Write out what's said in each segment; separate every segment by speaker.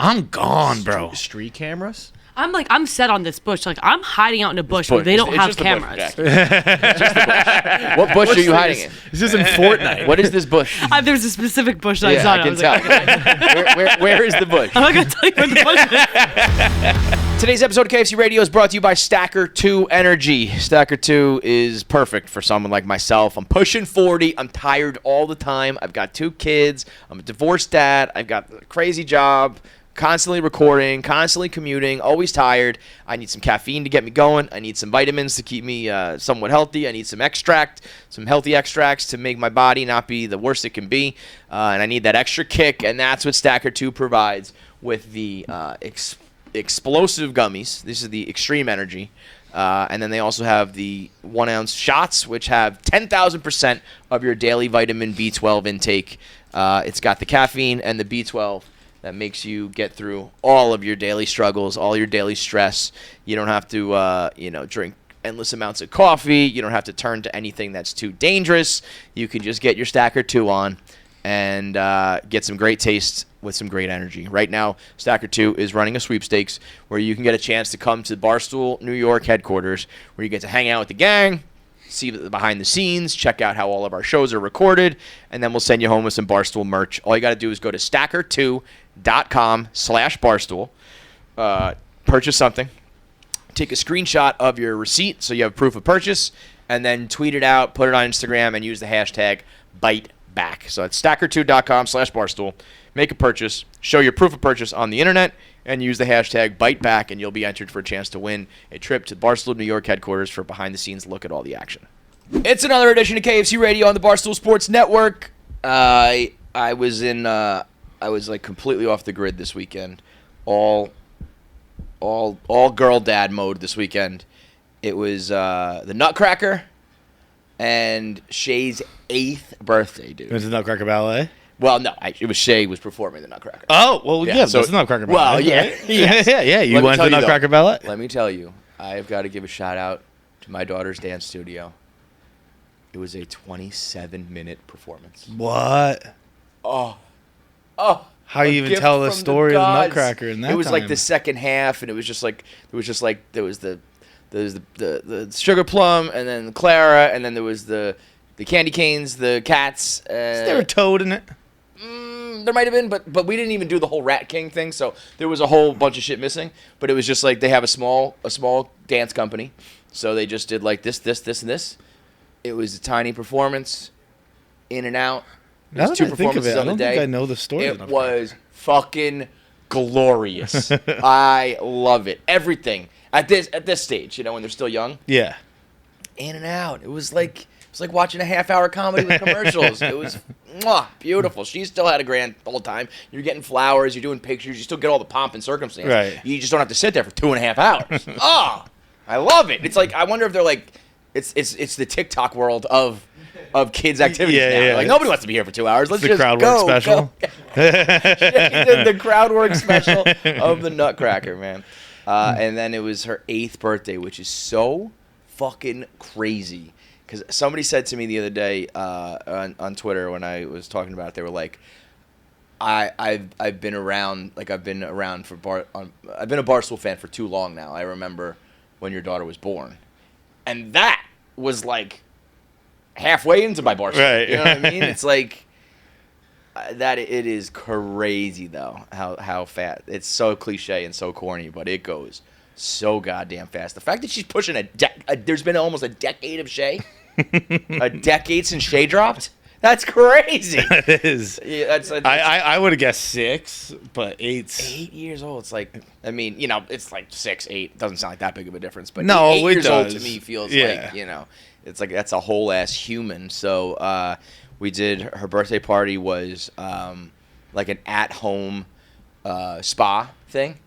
Speaker 1: I'm gone, bro.
Speaker 2: Street cameras?
Speaker 3: I'm set on this bush. Like, I'm hiding out in a bush where they don't have cameras.
Speaker 2: What bush are you hiding in?
Speaker 1: This is in Fortnite.
Speaker 2: What is this bush?
Speaker 3: There's a specific bush that I saw.
Speaker 2: I can tell. Where is the bush?
Speaker 3: I'm not going to tell you where the bush is.
Speaker 2: Today's episode of KFC Radio is brought to you by Stacker2 Energy. Stacker2 is perfect for someone like myself. I'm pushing 40. I'm tired all the time. I've got 2 kids. I'm a divorced dad. I've got a crazy job. Constantly recording, constantly commuting, always tired. I need some caffeine to get me going. I need some vitamins to keep me somewhat healthy. I need some healthy extracts to make my body not be the worst it can be. And I need that extra kick, and that's what Stacker2 provides with the explosive gummies. This is the Extreme Energy. And then they also have the 1-ounce shots, which have 10,000% of your daily vitamin B12 intake. It's got the caffeine and the B12. That makes you get through all of your daily struggles, all your daily stress. You don't have to, drink endless amounts of coffee. You don't have to turn to anything that's too dangerous. You can just get your Stacker2 on and get some great taste with some great energy. Right now, Stacker2 is running a sweepstakes where you can get a chance to come to Barstool, New York headquarters, where you get to hang out with the gang, see the behind the scenes, check out how all of our shows are recorded, and then we'll send you home with some Barstool merch. All you got to do is go to stacker2.com/Barstool, purchase something, take a screenshot of your receipt so you have proof of purchase, and then tweet it out, put it on Instagram, and use the hashtag BiteBack. So it's stacker2.com/Barstool. Make a purchase, show your proof of purchase on the internet, and use the hashtag BiteBack, and you'll be entered for a chance to win a trip to Barstool, New York headquarters for behind-the-scenes look at all the action. It's another edition of KFC Radio on the Barstool Sports Network. I was like completely off the grid this weekend. All girl dad mode this weekend. It was the Nutcracker and Shea's 8th birthday, dude.
Speaker 1: It was the Nutcracker Ballet?
Speaker 2: Well, no, it was Shea was performing the Nutcracker.
Speaker 1: Oh, well, yeah, so that's the Nutcracker Ballet.
Speaker 2: Well, yeah.
Speaker 1: Right? Yeah. You went to the Nutcracker Ballet?
Speaker 2: Let me tell you, I've got to give a shout-out to my daughter's dance studio. It was a 27-minute performance.
Speaker 1: What?
Speaker 2: Oh.
Speaker 1: How you even tell the story of the Nutcracker in that
Speaker 2: It was
Speaker 1: time?
Speaker 2: like the second half, and it was just like there was the sugar plum, and then Clara, and then there was the candy canes, the cats.
Speaker 1: Is there a toad in it?
Speaker 2: There might have been, but we didn't even do the whole Rat King thing, so there was a whole bunch of shit missing. But it was just like they have a small dance company, so they just did like this, and this. It was a tiny performance, in and out.
Speaker 1: Now that
Speaker 2: 2
Speaker 1: I think of it,
Speaker 2: performances
Speaker 1: I
Speaker 2: on the
Speaker 1: don't
Speaker 2: day.
Speaker 1: think I know the story.
Speaker 2: It was fucking glorious. I love it. Everything at this stage, when they're still young.
Speaker 1: Yeah.
Speaker 2: In and out. It was like watching a half-hour comedy with commercials. It was beautiful. She still had a grand old time. You're getting flowers. You're doing pictures. You still get all the pomp and circumstance.
Speaker 1: Right.
Speaker 2: You just don't have to sit there for 2.5 hours. I love it. It's like I wonder if they're like it's the TikTok world of kids' activities now.
Speaker 1: Yeah.
Speaker 2: Like nobody wants to be here for 2 hours. Let's
Speaker 1: The
Speaker 2: just
Speaker 1: crowd
Speaker 2: go.
Speaker 1: work special.
Speaker 2: the crowd work special of the Nutcracker, man. And then it was her 8th birthday, which is so fucking crazy. Because somebody said to me the other day on Twitter when I was talking about it, they were like, I've been around a Barstool fan for too long now. I remember when your daughter was born, and that was like halfway into my Barstool.
Speaker 1: Right.
Speaker 2: You know what I mean? It's like that. It is crazy though how fast. It's so cliche and so corny, but it goes so goddamn fast. The fact that she's pushing there's been almost a decade of Shea, a decade since Shea dropped. That's crazy.
Speaker 1: It is.
Speaker 2: Yeah,
Speaker 1: I would have guessed 6, but 8's
Speaker 2: 8 years old. It's like, I mean, it's like 6, 8. Doesn't sound like that big of a difference, but
Speaker 1: no,
Speaker 2: 8 years old
Speaker 1: does.
Speaker 2: to me feels like, it's like that's a whole ass human. So we did her birthday party was like an at-home spa thing.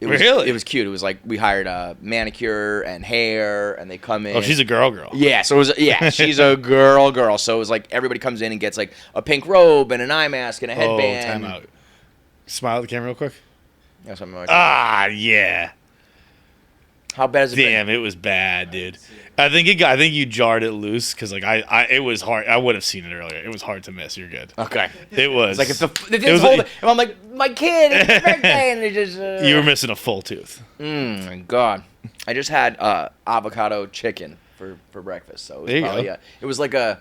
Speaker 1: Really?
Speaker 2: It was cute. It was like we hired a manicure and hair, and they come in.
Speaker 1: Oh, she's a girl.
Speaker 2: Yeah, so she's a girl. So it was like everybody comes in and gets like a pink robe and an eye mask and a headband.
Speaker 1: Oh, time out. Smile at the camera real quick.
Speaker 2: Yeah, something like
Speaker 1: that. Yeah.
Speaker 2: How bad is it?
Speaker 1: Damn, it was bad, dude. I think you jarred it loose because like it was hard. I would have seen it earlier. It was hard to miss. You're good.
Speaker 2: Okay.
Speaker 1: It was.
Speaker 2: It's like and I'm like, my kid, it's his birthday, and it just.
Speaker 1: You were missing a full tooth.
Speaker 2: My God. I just had avocado chicken for breakfast, so it was probably it was like a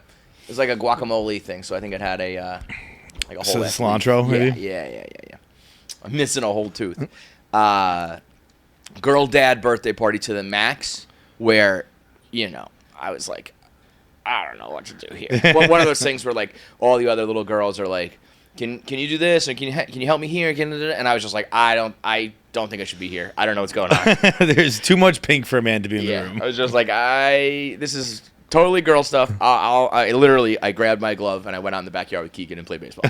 Speaker 2: guacamole thing. So I think it had a whole
Speaker 1: cilantro, maybe.
Speaker 2: Yeah. I'm missing a whole tooth. Girl dad birthday party to the max, where I was like, I don't know what to do here. One of those things where like all the other little girls are like, can you do this, and can you help me here? And I was just like, I don't think I should be here. I don't know what's going on.
Speaker 1: There's too much pink for a man to be in the room.
Speaker 2: I was just like, this is totally girl stuff. I grabbed my glove and I went out in the backyard with Keegan and played baseball.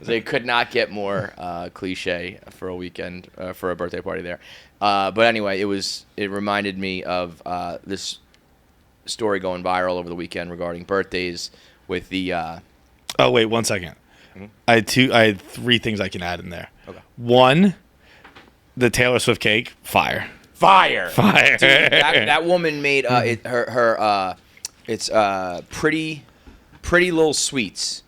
Speaker 2: They could not get more cliche for a weekend for a birthday party there. But anyway, it reminded me of this story going viral over the weekend regarding birthdays with the.
Speaker 1: Oh wait, 1 second. Mm-hmm. I had 3 things I can add in there.
Speaker 2: Okay.
Speaker 1: 1, the Taylor Swift cake, fire.
Speaker 2: Fire. Dude, that woman made it's pretty little sweets.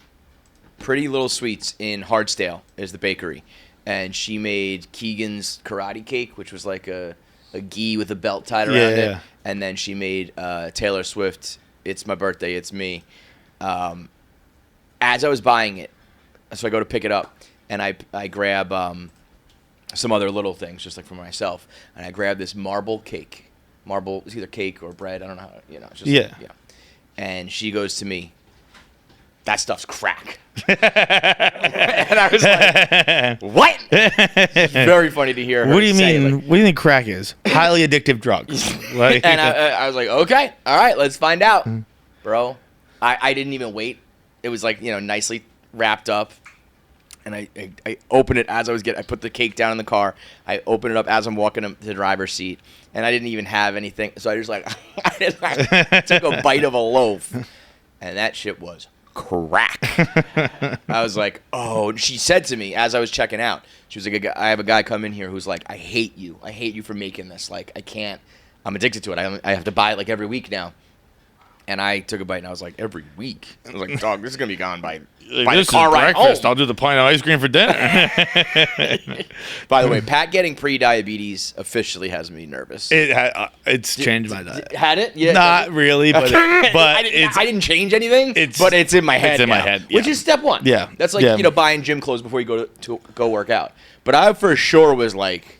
Speaker 2: Pretty Little Sweets in Hardsdale is the bakery, and she made Keegan's karate cake, which was like a gi with a belt tied around it, and then she made Taylor Swift, It's My Birthday, It's Me. As I was buying it, so I go to pick it up, and I grab some other little things just like for myself, and I grab this marble cake. Marble, it's either cake or bread. I don't know how, it's just yeah. And she goes to me, that stuff's crack. And I was like, what? It's very funny to hear her.
Speaker 1: What do you
Speaker 2: say,
Speaker 1: mean?
Speaker 2: like,
Speaker 1: what do you think crack is? Highly addictive drugs.
Speaker 2: And I was like, okay, all right, let's find out. Bro, I didn't even wait. It was like, nicely wrapped up. And I opened it as I put the cake down in the car. I opened it up as I'm walking to the driver's seat. And I didn't even have anything. So I just I took a bite of a loaf. And that shit was crack. I was like, oh. And she said to me as I was checking out, she was like, I have a guy come in here who's like, I hate you. I hate you for making this. Like, I can't. I'm addicted to it. I have to buy it like every week now. And I took a bite, and I was like, every week? I was like, dog, this is going to be gone by the car ride home.
Speaker 1: I'll do the pint of ice cream for dinner.
Speaker 2: By the way, Pat getting pre-diabetes officially has me nervous.
Speaker 1: It's changed my diet.
Speaker 2: Had it? Yeah.
Speaker 1: Not really, but
Speaker 2: I didn't change anything, but it's in my head.
Speaker 1: It's in my head,
Speaker 2: which is step 1.
Speaker 1: Yeah.
Speaker 2: That's like, buying gym clothes before you go to go work out. But I for sure was like,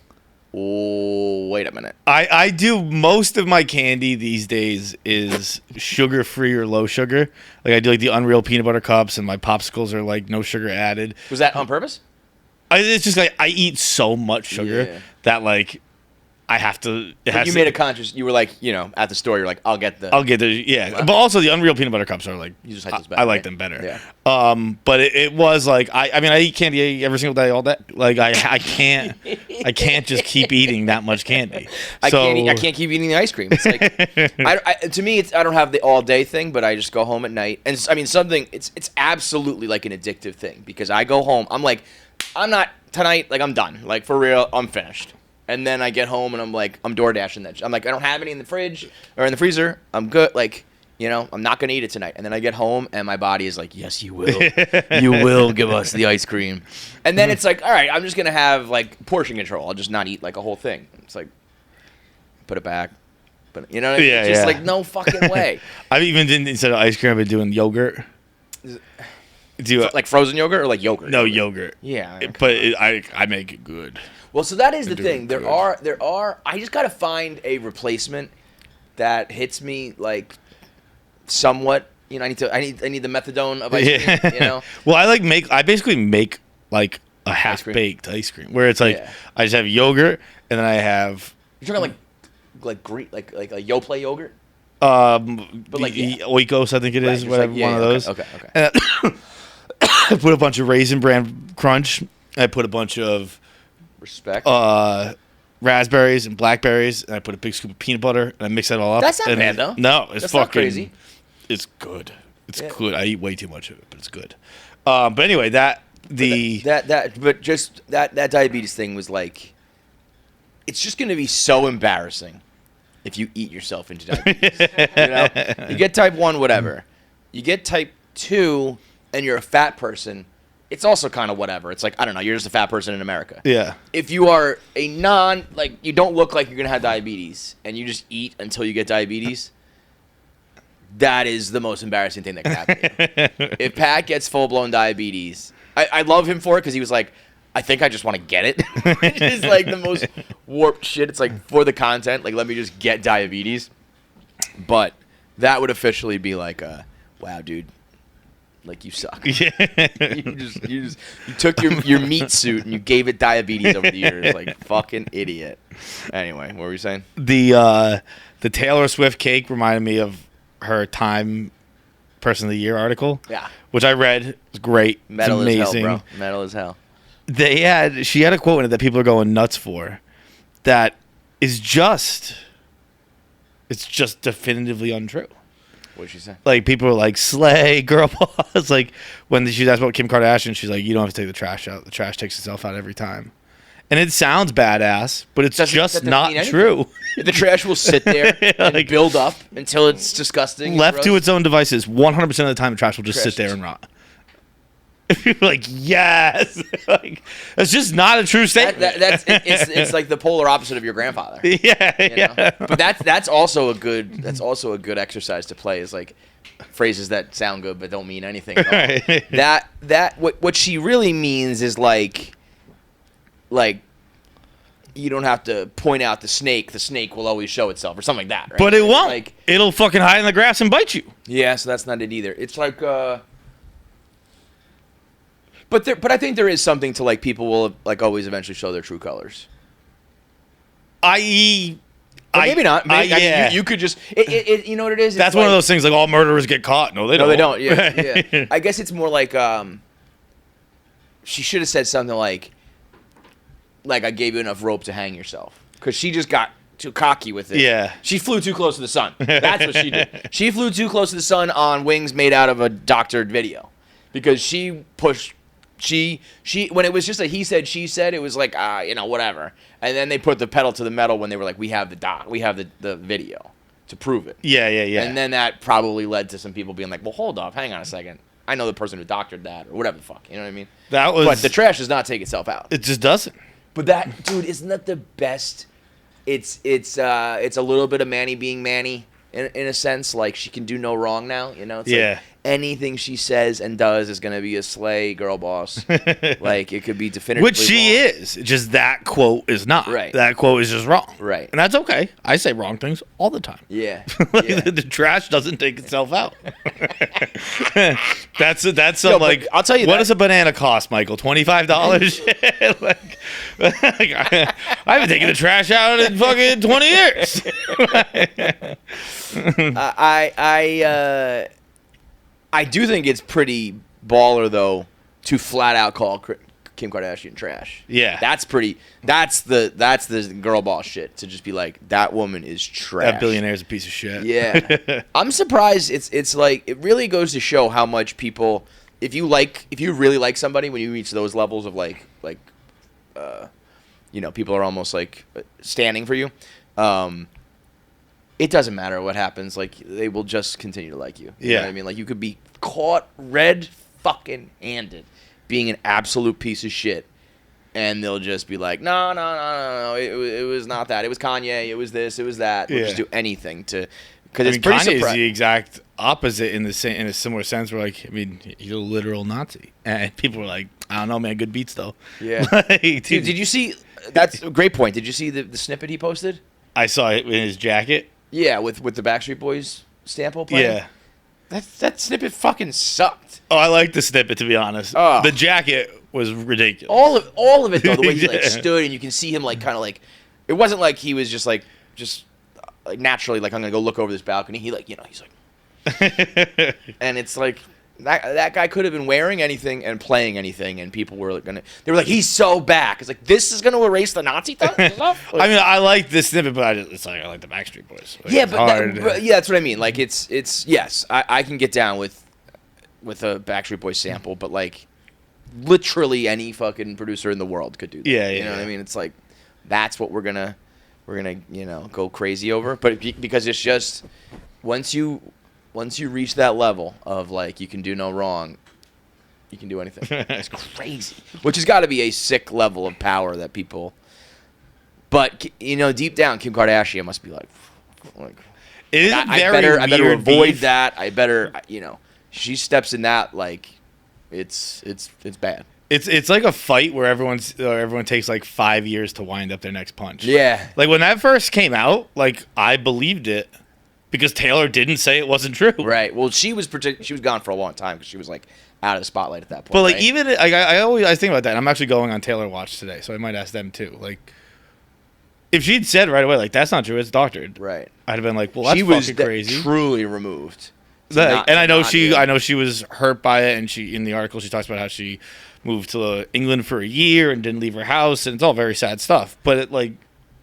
Speaker 2: oh, wait a minute.
Speaker 1: I do most of my candy these days is sugar-free or low sugar. Like I do like the Unreal peanut butter cups, and my popsicles are like no sugar added.
Speaker 2: Was that on purpose?
Speaker 1: It's just like I eat so much sugar that like I have to.
Speaker 2: You made a conscious. You were like, at the store, you're like, I'll get the.
Speaker 1: Yeah. Wow. But also the Unreal peanut butter cups are like.
Speaker 2: You just like those better.
Speaker 1: I like them better.
Speaker 2: Yeah.
Speaker 1: But it was like I eat candy every single day, all day. Like I can't just keep eating that much candy.
Speaker 2: I can't keep eating the ice cream. It's like to me, I don't have the all day thing, but I just go home at night, and I mean something. It's absolutely like an addictive thing because I go home. I'm like, I'm not tonight. Like I'm done. Like for real, I'm finished. And then I get home and I'm like, I'm door dashing that. I'm like, I don't have any in the fridge or in the freezer. I'm good. Like, I'm not going to eat it tonight. And then I get home and my body is like, yes, you will. You will give us the ice cream. And then it's like, all right, I'm just going to have like portion control. I'll just not eat like a whole thing. It's like, put it back. But what I mean? It's just like, no fucking way.
Speaker 1: I've even instead of ice cream, I've been doing yogurt.
Speaker 2: Like frozen yogurt or like yogurt?
Speaker 1: No, yogurt.
Speaker 2: Yeah. Okay.
Speaker 1: But I make it good.
Speaker 2: Well, so that is the thing. There are. I just gotta find a replacement that hits me like somewhat. I need the methadone of ice cream.
Speaker 1: Well, I basically make like a half baked ice cream where it's like I just have yogurt and then I have.
Speaker 2: You're talking like a Yoplait yogurt.
Speaker 1: But like Oikos, I think it is. Whatever, one of those.
Speaker 2: Okay.
Speaker 1: And I put a bunch of Raisin Bran Crunch. I put a bunch of.
Speaker 2: Respect.
Speaker 1: Raspberries and blackberries, and I put a big scoop of peanut butter, and I mix that all up.
Speaker 2: That's not bad, though.
Speaker 1: No, it's
Speaker 2: That's
Speaker 1: fucking
Speaker 2: not crazy.
Speaker 1: It's good. It's good. I eat way too much of it, but it's good. But anyway, that diabetes thing was like,
Speaker 2: it's just gonna be so embarrassing if you eat yourself into diabetes. You know, you get type 1, whatever. You get type 2, and you're a fat person. It's also kind of whatever. It's like, I don't know, you're just a fat person in America.
Speaker 1: Yeah.
Speaker 2: If you are a you don't look like you're going to have diabetes, and you just eat until you get diabetes, that is the most embarrassing thing that can happen to you. If Pat gets full-blown diabetes, I love him for it because he was like, I think I just want to get it. Which is like the most warped shit. It's like, for the content, like, let me just get diabetes. But that would officially be like, wow, dude. Like, you suck. Yeah. you took your meat suit and you gave it diabetes over the years. Like, fucking idiot. Anyway, what were you saying?
Speaker 1: The Taylor Swift cake reminded me of her Time Person of the Year article.
Speaker 2: Yeah.
Speaker 1: Which I read. It was great.
Speaker 2: Metal
Speaker 1: it's
Speaker 2: as
Speaker 1: amazing.
Speaker 2: hell, bro. Metal as hell.
Speaker 1: She had a quote in it that people are going nuts for. That is just definitively untrue.
Speaker 2: What did she say?
Speaker 1: Like, people are like, slay, girl boss. Like, when she asked about Kim Kardashian, she's like, you don't have to take the trash out. The trash takes itself out every time. And it sounds badass, but it's just not true.
Speaker 2: The trash will sit there and build up until it's disgusting.
Speaker 1: Left to its own devices, 100% of the time, the trash will just sit there and rot. You're like, yes. Like, that's just not a true statement.
Speaker 2: It's like the polar opposite of your grandfather.
Speaker 1: Yeah,
Speaker 2: you know? But that's also a good exercise to play, is like phrases that sound good but don't mean anything at all. What she really means is like you don't have to point out the snake will always show itself, or something like that, right?
Speaker 1: But it won't.
Speaker 2: Like,
Speaker 1: it'll fucking hide in the grass and bite you.
Speaker 2: Yeah, so that's not it either. It's like But I think there is something to, like, people will, like, always eventually show their true colors.
Speaker 1: I.e.
Speaker 2: Maybe not. Maybe,
Speaker 1: yeah.
Speaker 2: I mean, you could just... you know what it is?
Speaker 1: That's one of those things, like, all murderers get caught. No, they don't.
Speaker 2: No, they don't. Yeah. I guess it's more like... she should have said something like, I gave you enough rope to hang yourself. Because she just got too cocky with it.
Speaker 1: Yeah.
Speaker 2: She flew too close to the sun. That's what she did. She flew too close to the sun on wings made out of a doctored video. Because she pushed... She when it was just a he said, she said, it was like, whatever. And then they put the pedal to the metal when they were like, we have the video to prove it.
Speaker 1: Yeah.
Speaker 2: And then that probably led to some people being like, well, hold off, hang on a second. I know the person who doctored that, or whatever the fuck. You know what I mean? But the trash does not take itself out.
Speaker 1: It just doesn't.
Speaker 2: But that, dude, isn't that the best? It's a little bit of Manny being Manny in a sense. Like, she can do no wrong now. You know? It's like, anything she says and does is going to be a slay girl boss. Like, it could be definitively
Speaker 1: Which she
Speaker 2: wrong.
Speaker 1: is. Just that quote is not.
Speaker 2: Right.
Speaker 1: That quote is just wrong.
Speaker 2: Right.
Speaker 1: And that's okay. I say wrong things all the time.
Speaker 2: Yeah.
Speaker 1: The trash doesn't take itself out. That's some, like,
Speaker 2: I'll tell you
Speaker 1: what does a banana cost, Michael? $25? I haven't taken the trash out in fucking 20 years.
Speaker 2: I do think it's pretty baller, though, to flat out call Kim Kardashian trash.
Speaker 1: Yeah,
Speaker 2: that's pretty. That's the girl boss shit, to just be like, that woman is trash.
Speaker 1: That billionaire's a piece of shit.
Speaker 2: Yeah, I'm surprised. It's like, it really goes to show how much people, if you really like somebody, when you reach those levels of people are almost like standing for you. It doesn't matter what happens. Like, they will just continue to like you. You know what I mean? Like, you could be caught red fucking handed being an absolute piece of shit, and they'll just be like, no, it was not that. It was Kanye. It was this. It was that. They'll just do anything to, because it's pretty
Speaker 1: Kanye is the exact opposite in a similar sense. Where, like, I mean, he's a literal Nazi, and people are like, I don't know, man, good beats though.
Speaker 2: Yeah. Like, dude, did you see? That's a great point. Did you see the snippet he posted?
Speaker 1: I saw it in his jacket.
Speaker 2: Yeah, with the Backstreet Boys sample playing.
Speaker 1: Yeah.
Speaker 2: That snippet fucking sucked.
Speaker 1: Oh, I like the snippet, to be honest.
Speaker 2: Oh.
Speaker 1: The jacket was ridiculous.
Speaker 2: All of it, though, the way he like stood, and you can see him like kind of like, it wasn't like he was just naturally like, I'm gonna go look over this balcony. He like, he's like, and it's like, that guy could have been wearing anything and playing anything, and people were they were like, he's so back. It's like, this is gonna erase the Nazi stuff.
Speaker 1: I mean, I like this snippet, but it's like, I like the Backstreet Boys. Like,
Speaker 2: yeah, but that's what I mean. Like, it's yes, I can get down with a Backstreet Boys sample, but like, literally any fucking producer in the world could do that.
Speaker 1: Yeah,
Speaker 2: you know what I mean? It's like, that's what we're gonna go crazy over. But because it's just once you reach that level of like you can do no wrong, you can do anything. It's crazy. Which has got to be a sick level of power that people. But deep down, Kim Kardashian must be like
Speaker 1: it is
Speaker 2: I
Speaker 1: very
Speaker 2: better
Speaker 1: weird
Speaker 2: avoid
Speaker 1: beef.
Speaker 2: that. I better she steps in that like it's bad.
Speaker 1: It's like a fight where everyone takes like 5 years to wind up their next punch.
Speaker 2: Yeah.
Speaker 1: Like when that first came out, like I believed it because Taylor didn't say it wasn't true.
Speaker 2: Right. Well, she was gone for a long time because she was like out of the spotlight at that point.
Speaker 1: But like
Speaker 2: right?
Speaker 1: even I think about that. And I'm actually going on Taylor Watch today, so I might ask them too. Like if she'd said right away like that's not true, it's doctored.
Speaker 2: Right.
Speaker 1: I'd have been like, well, that's
Speaker 2: she
Speaker 1: fucking crazy.
Speaker 2: Truly removed.
Speaker 1: I know she was hurt by it, and she in the article she talks about how she moved to England for a year and didn't leave her house, and it's all very sad stuff. But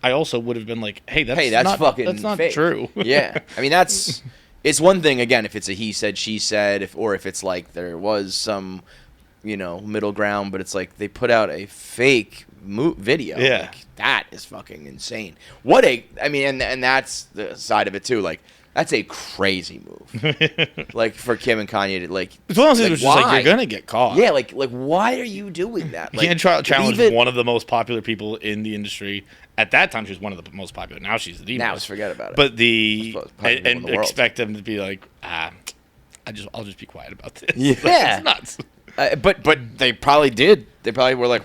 Speaker 1: I also would have been like, hey, that's not
Speaker 2: fake.
Speaker 1: true.
Speaker 2: Yeah, I mean it's one thing again if it's a he said she said or if it's like there was some middle ground, but it's like they put out a fake video.
Speaker 1: Yeah,
Speaker 2: like, that is fucking insane. And that's the side of it too. Like that's a crazy move. Like for Kim and Kanye to like.
Speaker 1: It's one of those things just like you're gonna get caught.
Speaker 2: Yeah, like why are you doing that?
Speaker 1: You can't challenge one of the most popular people in the industry. At that time, she was one of the most popular. Now she's the
Speaker 2: now
Speaker 1: most.
Speaker 2: Forget about it.
Speaker 1: But and expect them to be like, I'll just be quiet about this.
Speaker 2: Yeah,
Speaker 1: it's nuts.
Speaker 2: But they probably did. They probably were like,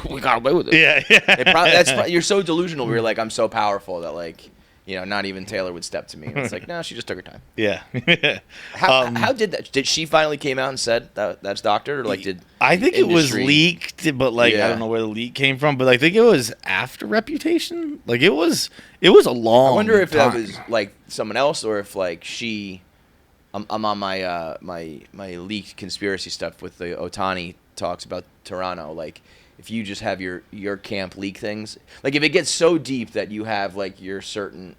Speaker 2: we got away with it.
Speaker 1: Yeah.
Speaker 2: You're so delusional. You're like, I'm so powerful that like. Not even Taylor would step to me. And it's like, no, she just took her time.
Speaker 1: Yeah.
Speaker 2: How did that? Did she finally came out and said that's doctored, or like did?
Speaker 1: I think it was leaked, but I don't know where the leak came from. But I think it was after Reputation. Like it was a long.
Speaker 2: I wonder if
Speaker 1: time.
Speaker 2: that was like someone else, or if like she. I'm on my my leaked conspiracy stuff with the Otani talks about Toronto, like. If you just have your camp leak things, like if it gets so deep that you have like your certain,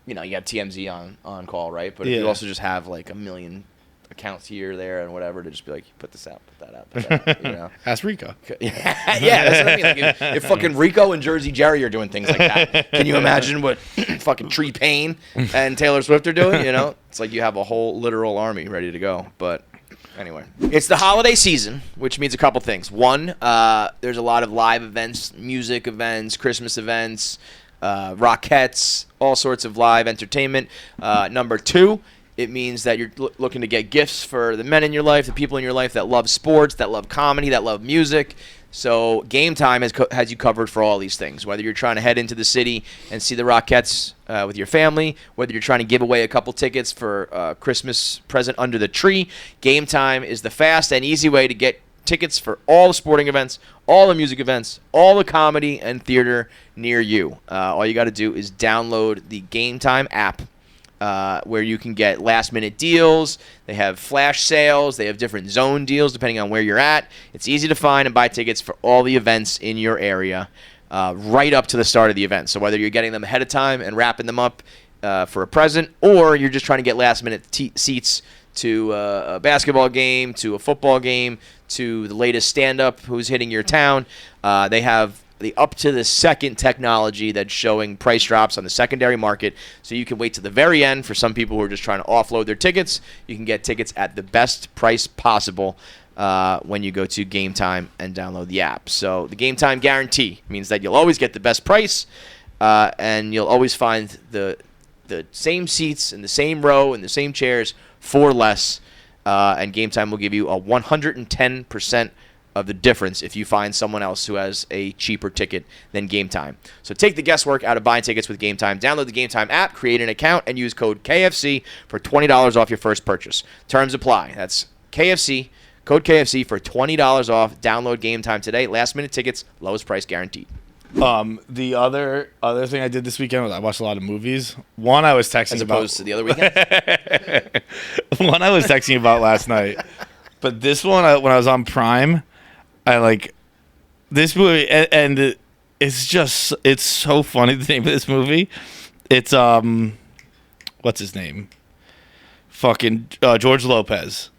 Speaker 2: you have TMZ on call, right? But if you also just have like a million accounts here, there, and whatever to just be like, put this out, put that out, put that out,
Speaker 1: Ask Rico.
Speaker 2: Yeah, that's what I mean. Like if fucking Rico and Jersey Jerry are doing things like that, can you imagine what fucking Tree Payne and Taylor Swift are doing? It's like you have a whole literal army ready to go, but. Anyway, it's the holiday season, which means a couple things. One, there's a lot of live events, music events, Christmas events, Rockettes, all sorts of live entertainment. Number two, it means that you're looking to get gifts for the men in your life, the people in your life that love sports, that love comedy, that love music. So Gametime has you covered for all these things, whether you're trying to head into the city and see the Rockettes with your family, whether you're trying to give away a couple tickets for a Christmas present under the tree. Gametime is the fast and easy way to get tickets for all the sporting events, all the music events, all the comedy and theater near you. All you got to do is download the Gametime app. Where you can get last-minute deals. They have flash sales. They have different zone deals depending on where you're at. It's easy to find and buy tickets for all the events in your area right up to the start of the event. So whether you're getting them ahead of time and wrapping them up for a present, or you're just trying to get last-minute seats to a basketball game, to a football game, to the latest stand-up who's hitting your town, they have the up-to-the-second technology that's showing price drops on the secondary market, so you can wait to the very end for some people who are just trying to offload their tickets. You can get tickets at the best price possible when you go to Gametime and download the app. So the Gametime guarantee means that you'll always get the best price, and you'll always find the same seats in the same row and the same chairs for less, and Gametime will give you a 110% of the difference if you find someone else who has a cheaper ticket than Gametime. So take the guesswork out of buying tickets with Gametime. Download the Gametime app, create an account, and use code KFC for $20 off your first purchase. Terms apply. That's KFC, code KFC for $20 off. Download Gametime today. Last minute tickets, lowest price guaranteed.
Speaker 1: The other thing I did this weekend was I watched a lot of movies. One I was texting about.
Speaker 2: As opposed to the other weekend?
Speaker 1: One I was texting about last night. But this one, when I was on Prime, I like this movie, and it's so funny, the name of this movie. It's, what's his name? Fucking George Lopez.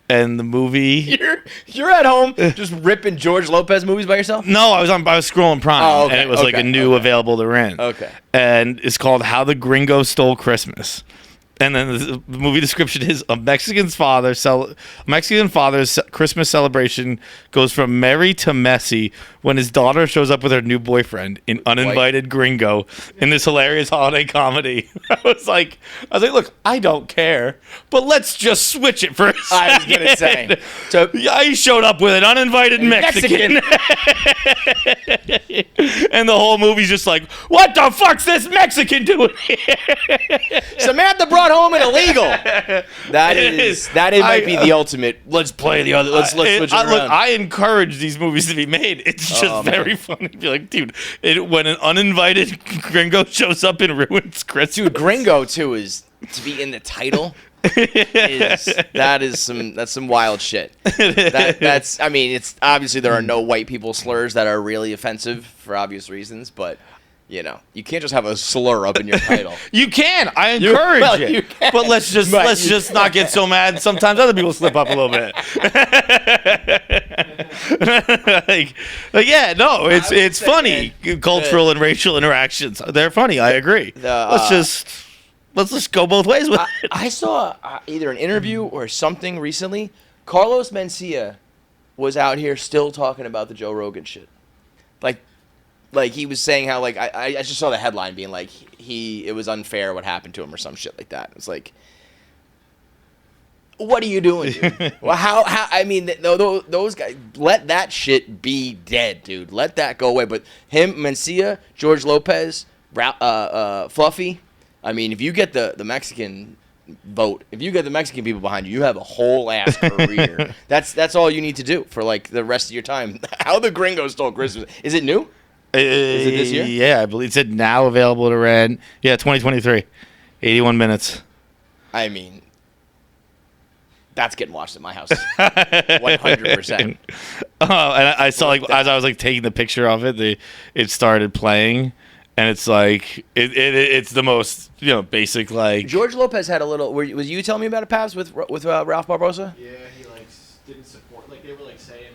Speaker 1: And the movie.
Speaker 2: You're at home just ripping George Lopez movies by yourself?
Speaker 1: No, I was scrolling Prime, and it was like a new available to rent.
Speaker 2: Okay.
Speaker 1: And it's called How the Gringo Stole Christmas. And then the movie description is a Mexican father's Christmas celebration goes from merry to messy when his daughter shows up with her new boyfriend, an uninvited gringo, in this hilarious holiday comedy. I was like, look, I don't care, but let's just switch it for a second.
Speaker 2: I was gonna say, so
Speaker 1: I showed up with an uninvited Mexican. And the whole movie's just like, what the fuck's this Mexican doing here?
Speaker 2: Samantha brought home an illegal. That might be the ultimate. Let's play the other. Let's switch it around.
Speaker 1: Look, I encourage these movies to be made. It's just very funny to be like, dude, when an uninvited gringo shows up and ruins Christmas.
Speaker 2: Dude, gringo too is to be in the title. That's some wild shit. That's I mean, it's obviously there are no white people slurs that are really offensive for obvious reasons, but you know, you can't just have a slur up in your title.
Speaker 1: You can. I encourage it. But let's just not get so mad. Sometimes other people slip up a little bit. It's funny. Cultural and racial interactions. They're funny. I agree. Let's just go both ways with it.
Speaker 2: I saw either an interview or something recently. Carlos Mencia was out here still talking about the Joe Rogan shit. Like he was saying how like I just saw the headline being like it was unfair what happened to him or some shit like that. It's like, what are you doing, dude? Well, how I mean those guys, let that shit be dead, dude. Let that go away. But him, Mencia, George Lopez, Fluffy. I mean, if you get the Mexican vote, if you get the Mexican people behind you, you have a whole ass career. That's all you need to do for like the rest of your time. How the Gringo Stole Christmas. Is it new? Is it this year?
Speaker 1: Yeah, I believe it's now available to rent. Yeah, 2023. 81 minutes.
Speaker 2: I mean, that's getting watched at my house. 100%.
Speaker 1: And I saw like as I was like taking the picture of it, it started playing, and it's like it's the most basic like.
Speaker 2: George Lopez had a little. Was you telling me about it, Pabs, with Ralph Barbosa?
Speaker 4: Yeah, he like didn't support. Like they were like saying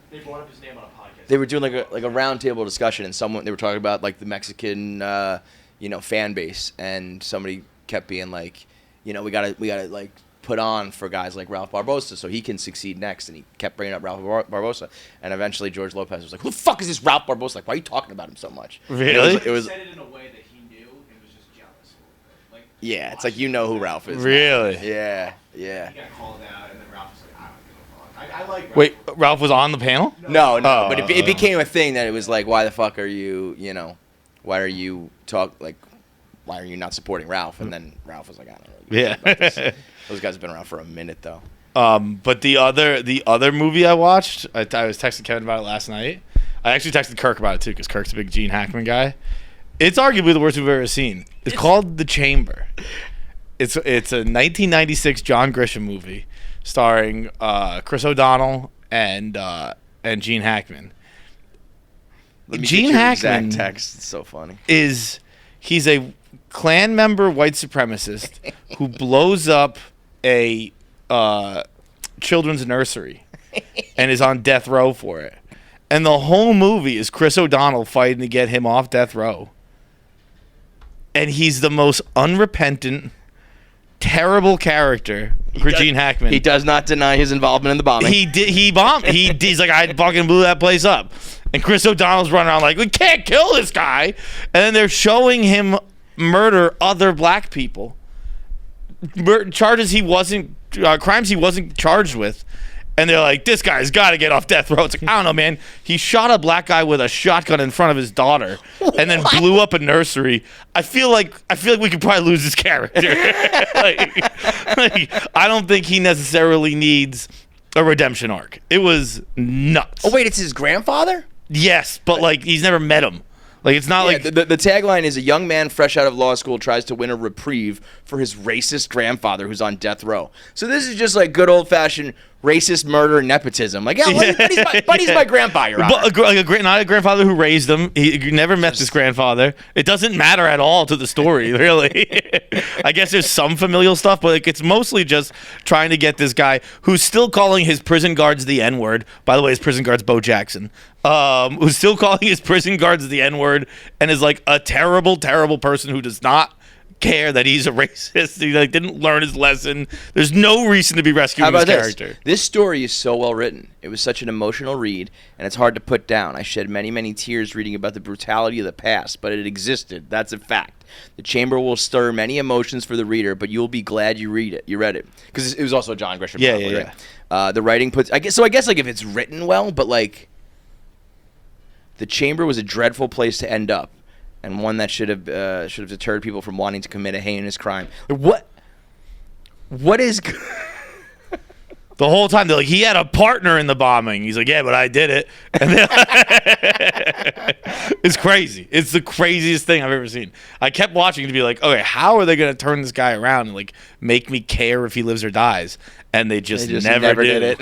Speaker 4: they brought up his name on a podcast.
Speaker 2: They were doing like a roundtable discussion, and they were talking about like the Mexican fan base, and somebody kept being like, we gotta like put on for guys like Ralph Barbosa so he can succeed next, and he kept bringing up Ralph Barbosa, and eventually George Lopez was like, who the fuck is this Ralph Barbosa? Like, why are you talking about him so much?
Speaker 1: Really?
Speaker 4: He said it in a way that he knew and was just jealous. Like,
Speaker 2: yeah, it's like who Ralph is.
Speaker 1: Really?
Speaker 2: Yeah.
Speaker 4: He got called out, and then Ralph was like, I don't give a fuck. I like Ralph.
Speaker 1: Wait, Ralph was on the panel?
Speaker 2: No, but it became a thing that it was like, why the fuck are you, why are you why are you not supporting Ralph? And then Ralph was like, I don't know.
Speaker 1: Yeah.
Speaker 2: Those guys have been around for a minute, though.
Speaker 1: But the other movie I watched, I was texting Kevin about it last night. I actually texted Kirk about it, too, because Kirk's a big Gene Hackman guy. It's arguably the worst we've ever seen. It's called The Chamber. It's a 1996 John Grisham movie starring Chris O'Donnell and Gene Hackman.
Speaker 2: Gene Hackman exact text. It's so funny.
Speaker 1: He's a Klan member white supremacist who blows up a children's nursery and is on death row for it. And the whole movie is Chris O'Donnell fighting to get him off death row. And he's the most unrepentant, terrible character for Gene Hackman.
Speaker 2: He does not deny his involvement in the bombing.
Speaker 1: He bombed. He's like, I fucking blew that place up. And Chris O'Donnell's running around like, we can't kill this guy. And then they're showing him murder other black people. Crimes he wasn't charged with. And they're like, this guy's got to get off death row. It's like, I don't know, man. He shot a black guy with a shotgun in front of his daughter and then blew up a nursery. I feel like we could probably lose his character. I don't think he necessarily needs a redemption arc. It was nuts.
Speaker 2: Oh, wait, it's his grandfather?
Speaker 1: Yes, but like he's never met him. Like it's not like
Speaker 2: the tagline is a young man fresh out of law school tries to win a reprieve for his racist grandfather who's on death row. So this is just like good old fashioned racist murder and nepotism. Like, but he's my grandpa, Your Honor.
Speaker 1: Not a grandfather who raised him. He never met this grandfather. It doesn't matter at all to the story, really. I guess there's some familial stuff, but like, it's mostly just trying to get this guy who's still calling his prison guards the N-word. By the way, his prison guard's Bo Jackson. Who's still calling his prison guards the N-word and is like a terrible, terrible person who does not care that he's a racist. He like didn't learn his lesson. There's no reason to be rescuing his character.
Speaker 2: This story is so well written. It was such an emotional read, and it's hard to put down. I shed many, many tears reading about the brutality of the past, but it existed. That's a fact. The chamber will stir many emotions for the reader, but you'll be glad you read it. Because it was also John Grisham.
Speaker 1: Yeah.
Speaker 2: The writing puts. I guess like if it's written well, but like the chamber was a dreadful place to end up. And one that should have deterred people from wanting to commit a heinous crime. What is
Speaker 1: the whole time they're like, he had a partner in the bombing. He's like, yeah, but I did it. And it's crazy. It's the craziest thing I've ever seen. I kept watching to be like, okay, how are they going to turn this guy around and like make me care if he lives or dies? And they just never did it.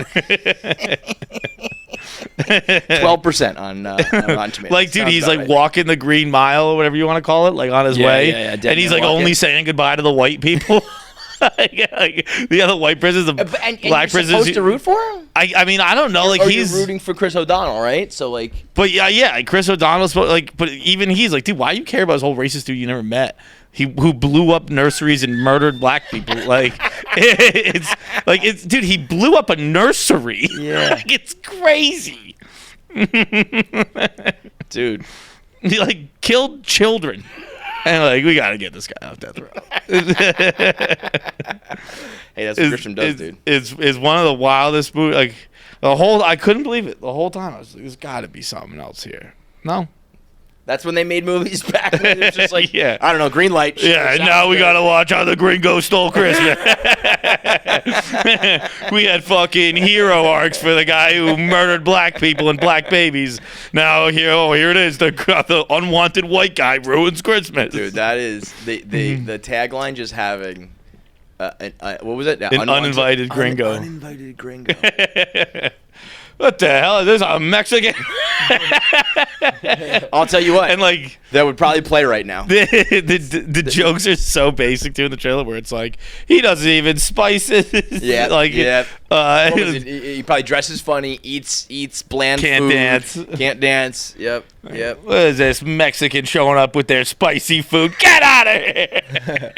Speaker 2: 12% on Rotten Tomatoes.
Speaker 1: Like, dude, he's like right. Walking the Green Mile or whatever you want to call it, like on his way.
Speaker 2: Yeah,
Speaker 1: and he's like only saying goodbye to the white people. like, the other white prisoners, the black prisoners.
Speaker 2: Supposed to root for him?
Speaker 1: I mean, I don't know. Like, he's
Speaker 2: rooting for Chris O'Donnell, right? So like,
Speaker 1: but yeah, Chris O'Donnell's like, but even he's like, dude, why do you care about this whole racist dude you never met? Who blew up nurseries and murdered black people? Like, dude, he blew up a nursery.
Speaker 2: Yeah,
Speaker 1: like, it's crazy.
Speaker 2: Dude,
Speaker 1: he like killed children, and like we gotta get this guy off death row.
Speaker 2: Hey, that's what Grisham does, dude.
Speaker 1: It's one of the wildest movies. Like I couldn't believe it the whole time. I was like, there's got to be something else here. No.
Speaker 2: That's when they made movies back when it was just like,
Speaker 1: yeah.
Speaker 2: I don't know, green light.
Speaker 1: Yeah, now we got to watch how the Gringo stole Christmas. We had fucking hero arcs for the guy who murdered black people and black babies. Now, here it is. The unwanted white guy ruins Christmas.
Speaker 2: Dude, that is the tagline just having, what was it?
Speaker 1: An uninvited gringo.
Speaker 2: Uninvited gringo.
Speaker 1: What the hell is this? A Mexican?
Speaker 2: I'll tell you what.
Speaker 1: And like
Speaker 2: that would probably play right now.
Speaker 1: The jokes are so basic too in the trailer where it's like he doesn't even spice it.
Speaker 2: Yeah,
Speaker 1: like
Speaker 2: yeah. He probably dresses funny, eats bland
Speaker 1: can't
Speaker 2: food. Can't dance. Yep.
Speaker 1: What is this Mexican showing up with their spicy food? Get out of here!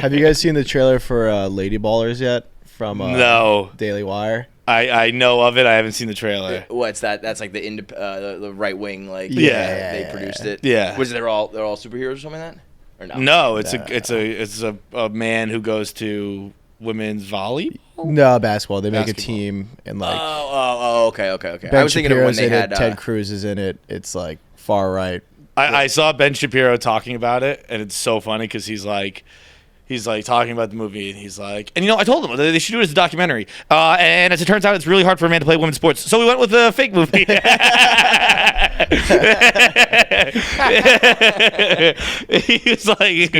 Speaker 5: Have you guys seen the trailer for Lady Ballers yet? From
Speaker 1: no
Speaker 5: Daily Wire.
Speaker 1: I know of it. I haven't seen the trailer.
Speaker 2: What's that? That's like the right wing, like they produced it.
Speaker 1: Yeah.
Speaker 2: Was it they're all superheroes or something like that? Or no?
Speaker 1: No, it's a man who goes to women's volleyball.
Speaker 5: No, basketball. They make a team and like.
Speaker 2: Okay.
Speaker 5: Ben
Speaker 2: I was thinking
Speaker 5: Shapiro's
Speaker 2: of when they had
Speaker 5: Ted Cruz is in it. It's like far right.
Speaker 1: I saw Ben Shapiro talking about it, and it's so funny because he's like talking about the movie, and he's like, and I told him they should do it as a documentary. And as it turns out, it's really hard for a man to play women's sports, so we went with a fake movie. He was like,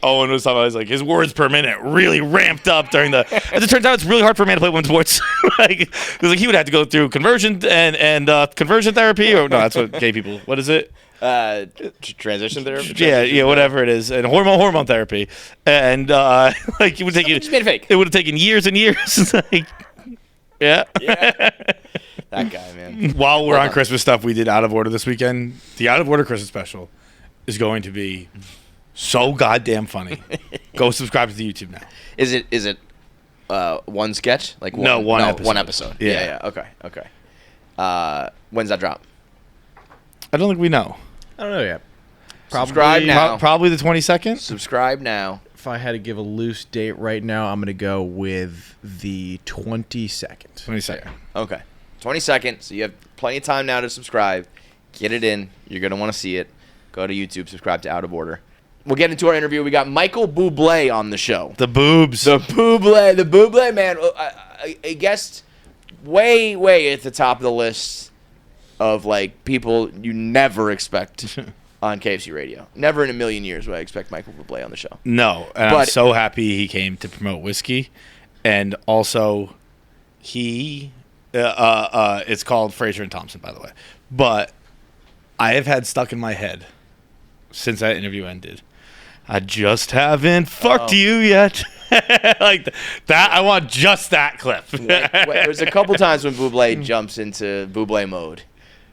Speaker 1: Owen was talking about, like his words per minute really ramped up during the. As it turns out, it's really hard for a man to play women's sports. Like he would have to go through conversion and conversion therapy, or no, that's what gay people. What is it?
Speaker 2: Transition therapy.
Speaker 1: Yeah, whatever it is, and hormone therapy, and like it would take
Speaker 2: just made it fake.
Speaker 1: It would have taken years and years. Like, yeah.
Speaker 2: That guy, man.
Speaker 1: While we're on Christmas stuff, we did Out of Order this weekend. The Out of Order Christmas special is going to be so goddamn funny. Go subscribe to the YouTube now.
Speaker 2: Is it one sketch? Like
Speaker 1: one episode.
Speaker 2: One episode. Yeah. Okay. When's that drop?
Speaker 1: I don't think we know.
Speaker 5: I don't know yet.
Speaker 2: Subscribe now.
Speaker 1: Probably the 22nd.
Speaker 2: Subscribe now.
Speaker 5: If I had to give a loose date right now, I'm going to go with the 22nd.
Speaker 1: 22nd.
Speaker 2: Okay. 22nd. So you have plenty of time now to subscribe. Get it in. You're going to want to see it. Go to YouTube. Subscribe to Out of Order. We'll get into our interview. We got Michael Buble on the show.
Speaker 1: The boobs.
Speaker 2: The Buble, man. I guessed way at the top of the list of like people you never expect on KFC Radio. Never in a million years would I expect Michael Buble on the show.
Speaker 1: No, and I'm so happy he came to promote whiskey, and also he, it's called Fraser and Thompson, by the way, but I have had stuck in my head since that interview ended. I just haven't fucked you yet. Like that, I want just that clip.
Speaker 2: There's a couple times when Buble jumps into Buble mode,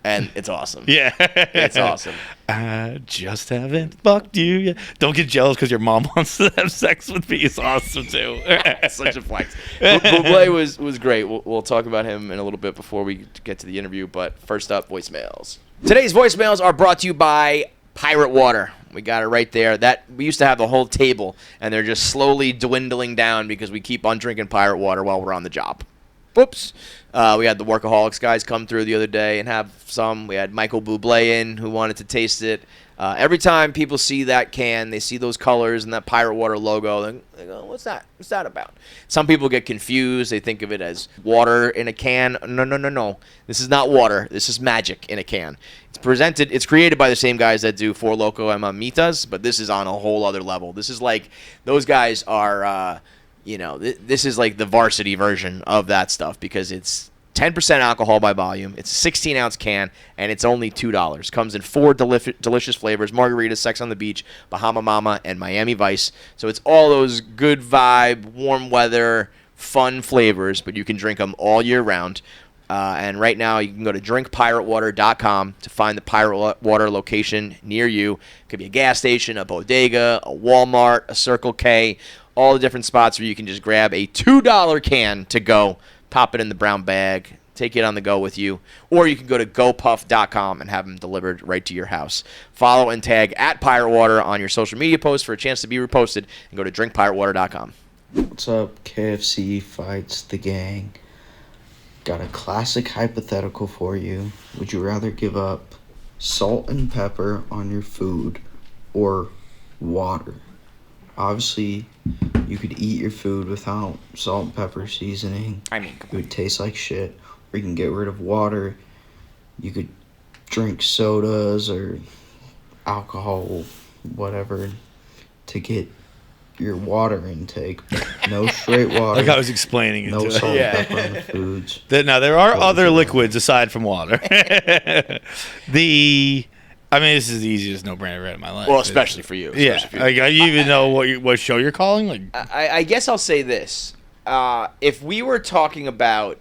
Speaker 2: and it's awesome.
Speaker 1: Yeah.
Speaker 2: It's awesome.
Speaker 1: I just haven't fucked you yet. Don't get jealous because your mom wants to have sex with me. It's awesome, too.
Speaker 2: Such a flex. Buble was great. We'll talk about him in a little bit before we get to the interview, but first up, voicemails. Today's voicemails are brought to you by Pirate Water. We got it right there. That we used to have the whole table, and they're just slowly dwindling down because we keep on drinking Pirate Water while we're on the job. Whoops. We had the Workaholics guys come through the other day and have some. We had Michael Buble in who wanted to taste it. Every time people see that can, they see those colors and that Pirate Water logo, they go, what's that? What's that about? Some people get confused. They think of it as water in a can. No. This is not water. This is magic in a can. It's created by the same guys that do Four Loko and Mamitas, but this is on a whole other level. This is like, those guys are, this is like the varsity version of that stuff because it's 10% alcohol by volume. It's a 16-ounce can, and it's only $2. Comes in 4 delicious flavors: Margarita, Sex on the Beach, Bahama Mama, and Miami Vice. So it's all those good vibe, warm weather, fun flavors, but you can drink them all year round. And right now, you can go to drinkpiratewater.com to find the Pirate Water location near you. It could be a gas station, a bodega, a Walmart, a Circle K, all the different spots where you can just grab a $2 can to go, pop it in the brown bag, take it on the go with you, or you can go to gopuff.com and have them delivered right to your house. Follow and tag at Pirate Water on your social media posts for a chance to be reposted, and go to drinkpiratewater.com.
Speaker 6: What's up, KFC, Feits, the gang? Got a classic hypothetical for you. Would you rather give up salt and pepper on your food or water? Obviously, you could eat your food without salt and pepper seasoning. It would taste like shit. Or you can get rid of water. You could drink sodas or alcohol, whatever, to get your water intake. No straight water.
Speaker 1: Like I was explaining it.
Speaker 6: No salt and pepper on the foods.
Speaker 1: Now, there are other liquids aside from water. This is the easiest no-brainer I've read in my life.
Speaker 2: Well, especially for you.
Speaker 1: Yeah. Like, you even know what show you're calling? Like,
Speaker 2: I guess I'll say this. If we were talking about...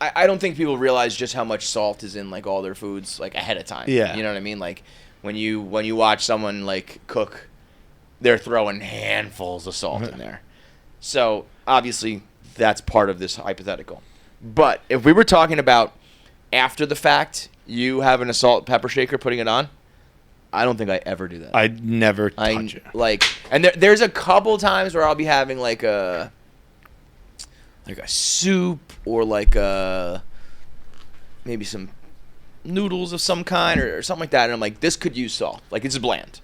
Speaker 2: I don't think people realize just how much salt is in, like, all their foods, like, ahead of time.
Speaker 1: Yeah.
Speaker 2: You know what I mean? Like, when you watch someone, like, cook, they're throwing handfuls of salt in there. So, obviously, that's part of this hypothetical. But if we were talking about after the fact... you having a salt and pepper shaker, putting it on, I don't think I ever do that.
Speaker 1: I never touch it.
Speaker 2: Like, and there's a couple times where I'll be having like a soup or like maybe some noodles of some kind or something like that, and I'm like, this could use salt. Like, it's bland.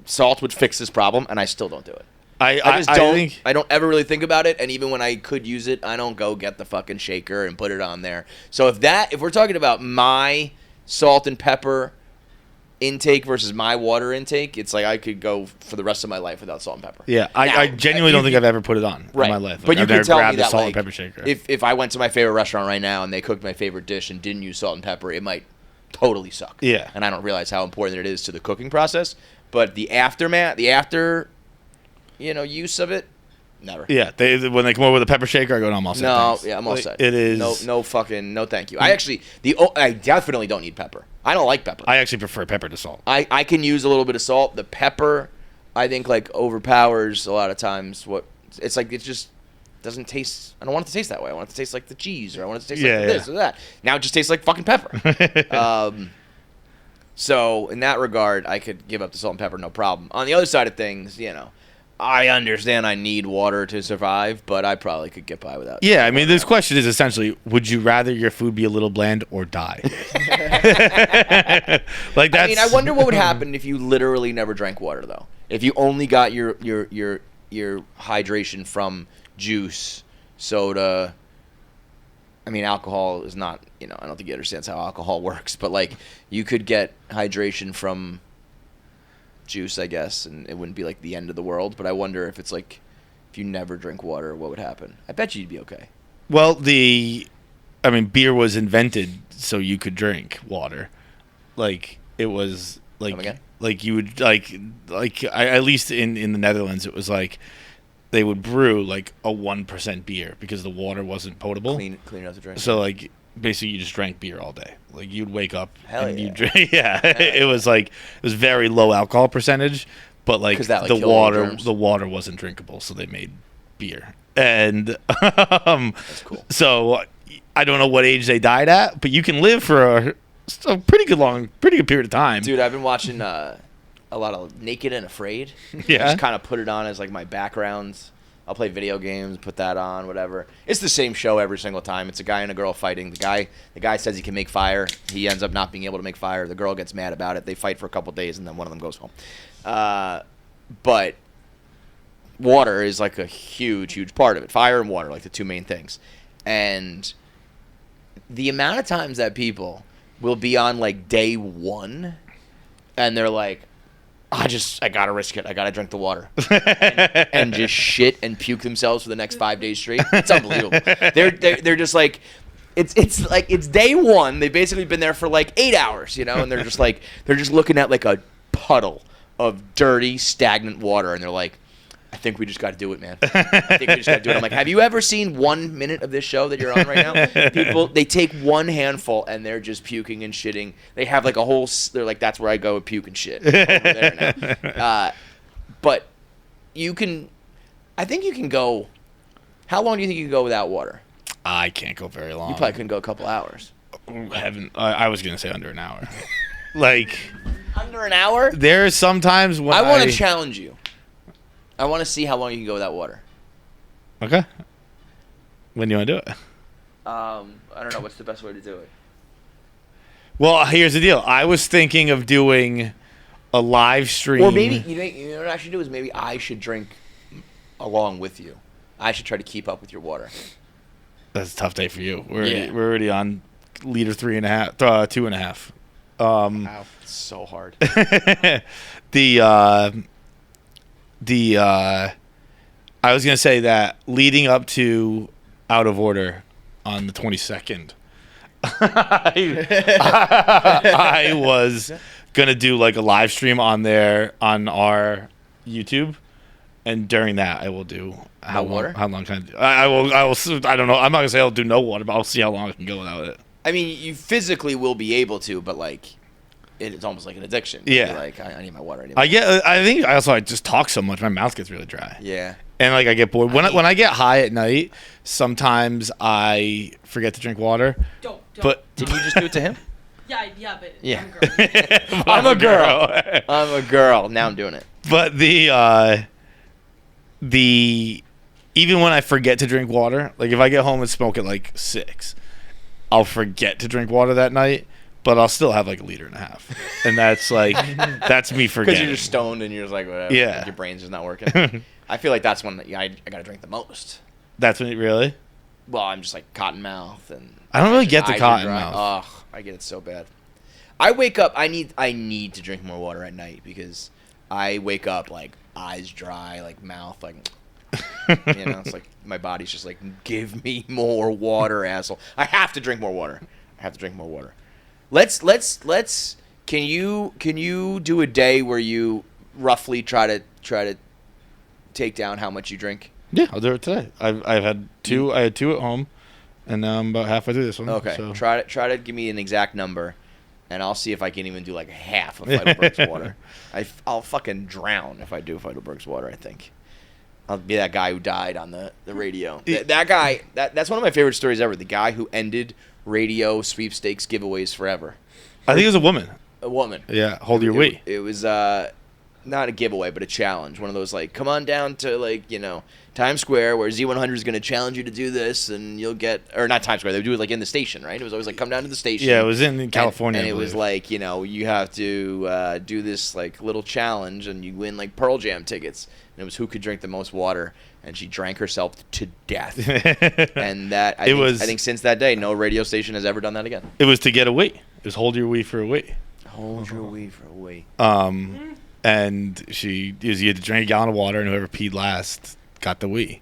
Speaker 2: Salt would fix this problem, and I still don't do it. I don't ever really think about it, and even when I could use it, I don't go get the fucking shaker and put it on there. So if we're talking about my salt and pepper intake versus my water intake, it's like I could go for the rest of my life without salt and pepper.
Speaker 1: Yeah, I genuinely don't think I've ever put it on in my life. Like,
Speaker 2: but you can tell me that,
Speaker 1: salt
Speaker 2: like,
Speaker 1: and pepper shaker.
Speaker 2: If I went to my favorite restaurant right now and they cooked my favorite dish and didn't use salt and pepper, it might totally suck.
Speaker 1: Yeah.
Speaker 2: And I don't realize how important it is to the cooking process. But the after use of it, never.
Speaker 1: Yeah, when they come over with a pepper shaker, I go, no, I'm all set.
Speaker 2: No, yeah, I'm all set.
Speaker 1: It is
Speaker 2: no thank you. I definitely don't need pepper. I don't like pepper.
Speaker 1: I actually prefer pepper to salt.
Speaker 2: I can use a little bit of salt. The pepper, I think, like, overpowers a lot of times what it's like. It just doesn't taste. I don't want it to taste that way. I want it to taste like the cheese, or I want it to taste like this or that. Now it just tastes like fucking pepper. So in that regard, I could give up the salt and pepper, no problem. On the other side of things, I understand I need water to survive, but I probably could get by without.
Speaker 1: Yeah, I mean, this question is essentially, would you rather your food be a little bland or die? Like, that's...
Speaker 2: I mean, I wonder what would happen if you literally never drank water, though. If you only got your hydration from juice, soda, I mean, alcohol is not, I don't think he understands how alcohol works, but like you could get hydration from juice, I guess, and it wouldn't be like the end of the world. But I wonder if it's like, if you never drink water, what would happen? I bet you'd be okay.
Speaker 1: Well, beer was invented so you could drink water. Like, it was like you would at least in the Netherlands, it was like they would brew like a 1% beer because the water wasn't potable.
Speaker 2: Clean enough to drink.
Speaker 1: So like basically you just drank beer all day. Like you'd wake up and
Speaker 2: you
Speaker 1: you'd drink. Yeah, it was very low alcohol percentage, but like the water wasn't drinkable, so they made beer. And
Speaker 2: that's cool.
Speaker 1: So I don't know what age they died at, but you can live for a pretty good period of time.
Speaker 2: Dude, I've been watching a lot of Naked and Afraid.
Speaker 1: Yeah.
Speaker 2: I just kind of put it on as like my background. I'll play video games, put that on, whatever. It's the same show every single time. It's a guy and a girl fighting. The guy says he can make fire. He ends up not being able to make fire. The girl gets mad about it. They fight for a couple days, and then one of them goes home. But water is like a huge part of it. Fire and water, like the two main things. And the amount of times that people will be on like day one and they're like, I gotta risk it. I gotta drink the water and just shit and puke themselves for the next 5 days straight. It's unbelievable. They're just like, it's like it's day one. They've basically been there for like 8 hours, and they're just looking at like a puddle of dirty, stagnant water, and they're like, I think we just got to do it, man. I think we just got to do it. I'm like, have you ever seen 1 minute of this show that you're on right now? People, they take one handful and they're just puking and shitting. They have like they're like, that's where I go with puke and shit. Over there now. But I think you can go, how long do you think you can go without water?
Speaker 1: I can't go very long.
Speaker 2: You probably couldn't go a couple hours.
Speaker 1: I was going to say under an hour. Like.
Speaker 2: Under an hour?
Speaker 1: There are some times when
Speaker 2: I want to challenge you. I want to see how long you can go without water.
Speaker 1: Okay. When do you want to do it?
Speaker 2: I don't know. What's the best way to do it?
Speaker 1: Well, here's the deal. I was thinking of doing a live stream.
Speaker 2: Or maybe, you know what I should do is maybe I should drink along with you. I should try to keep up with your water.
Speaker 1: That's a tough day for you. We're already on liter 3.5, 2.5.
Speaker 2: Wow, it's so hard.
Speaker 1: I was gonna say that leading up to Out of Order on the 22nd, I was gonna do like a live stream on our YouTube, and during that I will do how long can I do? I will. I don't know. I'm not gonna say I'll do no water, but I'll see how long I can go without it.
Speaker 2: I mean, you physically will be able to, but like. It's almost like an addiction.
Speaker 1: Yeah.
Speaker 2: Like, I need my water.
Speaker 1: I think I just talk so much, my mouth gets really dry.
Speaker 2: Yeah.
Speaker 1: And like I get bored. When I get high at night, sometimes I forget to drink water.
Speaker 3: Don't.
Speaker 1: But
Speaker 2: did you just do it to him?
Speaker 3: Yeah, but
Speaker 2: yeah.
Speaker 3: I'm a girl.
Speaker 2: I'm a girl. Now I'm doing it.
Speaker 1: But even when I forget to drink water, like if I get home and smoke at like 6, I'll forget to drink water that night. But I'll still have like 1.5 liters. And that's like, that's me forgetting.
Speaker 2: Because you're just stoned and you're just like, whatever.
Speaker 1: Yeah.
Speaker 2: Like your brain's just not working. I feel like that's when I got to drink the most.
Speaker 1: That's when really?
Speaker 2: Well, I'm just like cotton mouth. And
Speaker 1: I don't really get the cotton mouth.
Speaker 2: Oh, I get it so bad. I wake up, I need to drink more water at night because I wake up like eyes dry, like mouth, like, it's like my body's just like, give me more water, asshole. I have to drink more water. Let's can you do a day where you roughly try to take down how much you drink?
Speaker 1: Yeah, I'll do it today. I've had 2. I had 2 at home, and now I'm about halfway through this one.
Speaker 2: Okay,
Speaker 1: so.
Speaker 2: try to give me an exact number, and I'll see if I can even do like half of Feitelberg's water. I'll fucking drown if I do Feitelberg's water. I think I'll be that guy who died on the radio. That guy. That's one of my favorite stories ever. The guy who ended radio sweepstakes giveaways forever.
Speaker 1: I think it was a woman.
Speaker 2: A woman.
Speaker 1: Yeah, hold your wee.
Speaker 2: It was not a giveaway, but a challenge. One of those like, come on down to like, Times Square where Z100 is going to challenge you to do this and you'll get, or not Times Square, they would do it like in the station, right? It was always like, come down to the station.
Speaker 1: Yeah, it was in California.
Speaker 2: And it was like, you have to do this like little challenge and you win like Pearl Jam tickets. And it was who could drink the most water. and she drank herself to death. And that I think since that day, no radio station has ever done that again.
Speaker 1: It was to get a wee. It was hold your wee for a wee.
Speaker 2: Hold your wee for a wee.
Speaker 1: And you had to drink a gallon of water, and whoever peed last got the wee.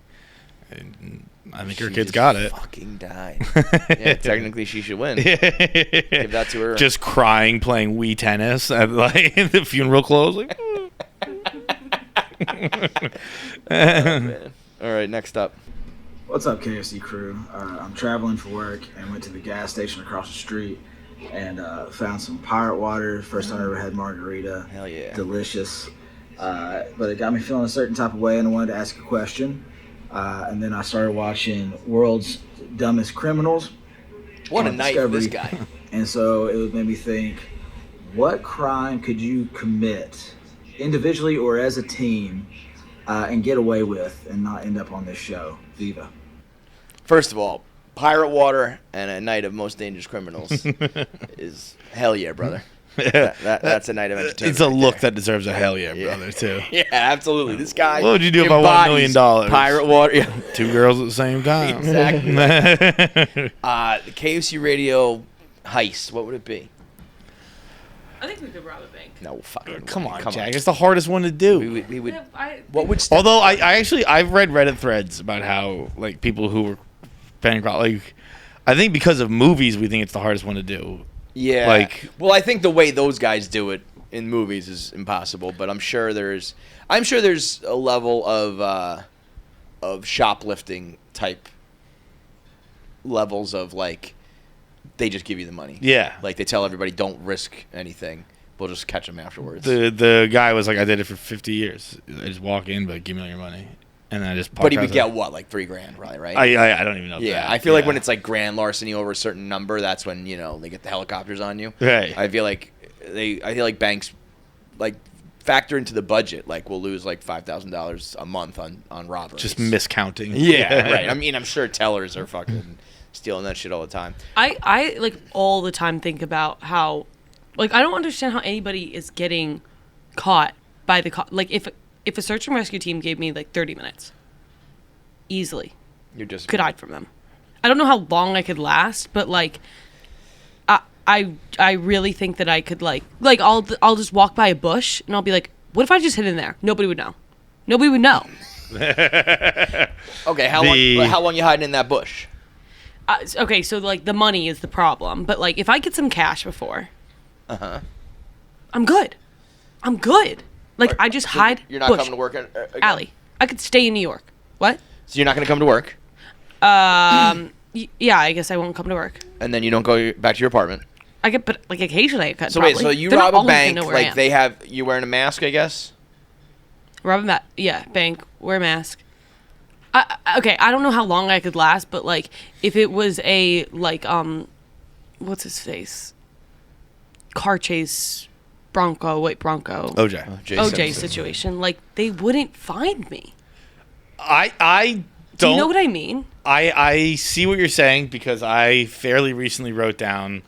Speaker 1: And I think her kids got it.
Speaker 2: Fucking died. Yeah, technically she should win. Give that to her.
Speaker 1: Just crying, playing Wii tennis at the funeral clothes. Like,
Speaker 2: man. All right, next up.
Speaker 7: What's up, KFC crew? I'm traveling for work and went to the gas station across the street and found some pirate water. First time I ever had margarita.
Speaker 2: Hell yeah.
Speaker 7: Delicious. But it got me feeling a certain type of way, and I wanted to ask a question. And then I started watching World's Dumbest Criminals.
Speaker 2: What a night for this guy.
Speaker 7: And so it made me think, what crime could you commit individually or as a team and get away with and not end up on this show? Viva.
Speaker 2: First of all, pirate water and a night of Most Dangerous Criminals is hell yeah, brother. That's a night of entertainment.
Speaker 1: It's a look that deserves a hell yeah, brother, too.
Speaker 2: Yeah, absolutely. This guy.
Speaker 1: What would you do if I won $1 million?
Speaker 2: Pirate water. Yeah.
Speaker 1: 2 girls at the same time.
Speaker 2: Exactly. The KFC Radio heist. What would it be?
Speaker 3: I think we could rob a bank.
Speaker 2: No fucking.
Speaker 1: Come on, Jack. It's the hardest one to do.
Speaker 2: We would.
Speaker 3: Yeah,
Speaker 2: What would?
Speaker 1: Although I've read Reddit threads about how like people who were bankrupt, like I think because of movies we think it's the hardest one to do.
Speaker 2: Yeah.
Speaker 1: Like,
Speaker 2: well, I think the way those guys do it in movies is impossible, but I'm sure there's a level of shoplifting type levels of like they just give you the money.
Speaker 1: Yeah.
Speaker 2: Like they tell everybody don't risk anything. We'll just catch them afterwards.
Speaker 1: The guy was like, I did it for 50 years. I just walk in, but give me all your money. And then I just
Speaker 2: But he would get what, like $3,000, probably, right?
Speaker 1: I don't even know.
Speaker 2: Yeah,
Speaker 1: that.
Speaker 2: I feel like when it's like grand larceny over a certain number, that's when they get the helicopters on you.
Speaker 1: Right.
Speaker 2: I feel like banks like factor into the budget. Like we'll lose like $5,000 a month on robberies.
Speaker 1: Just miscounting.
Speaker 2: Yeah, right. I mean, I'm sure tellers are fucking stealing that shit all the time.
Speaker 3: I like all the time think about how, like, I don't understand how anybody is getting caught by the like if a search and rescue team gave me like 30 minutes, easily, could hide from them. I don't know how long I could last, but like, I really think that I could like I'll just walk by a bush and I'll be like, what if I just hid in there? Nobody would know. Nobody would know.
Speaker 2: Okay, how long you hiding in that bush?
Speaker 3: Okay, so like the money is the problem, but like if I get some cash before, I'm good. Like, I just hide.
Speaker 2: You're not coming to work again?
Speaker 3: Allie, I could stay in New York. What?
Speaker 2: So you're not going to come to work?
Speaker 3: Yeah, I guess I won't come to work.
Speaker 2: And then you don't go back to your apartment?
Speaker 3: But like occasionally I could.
Speaker 2: So
Speaker 3: probably.
Speaker 2: wait, so you
Speaker 3: They're
Speaker 2: rob
Speaker 3: not
Speaker 2: a bank,
Speaker 3: always gonna know where I
Speaker 2: like
Speaker 3: am.
Speaker 2: they have, you wearing a mask, I guess?
Speaker 3: Rob a bank, wear a mask. Okay, I don't know how long I could last, but like if it was a like what's his face? Car chase white Bronco. OJ situation, like they wouldn't find me.
Speaker 1: I don't.
Speaker 3: Do you know what I mean?
Speaker 1: I see what you're saying because I fairly recently wrote down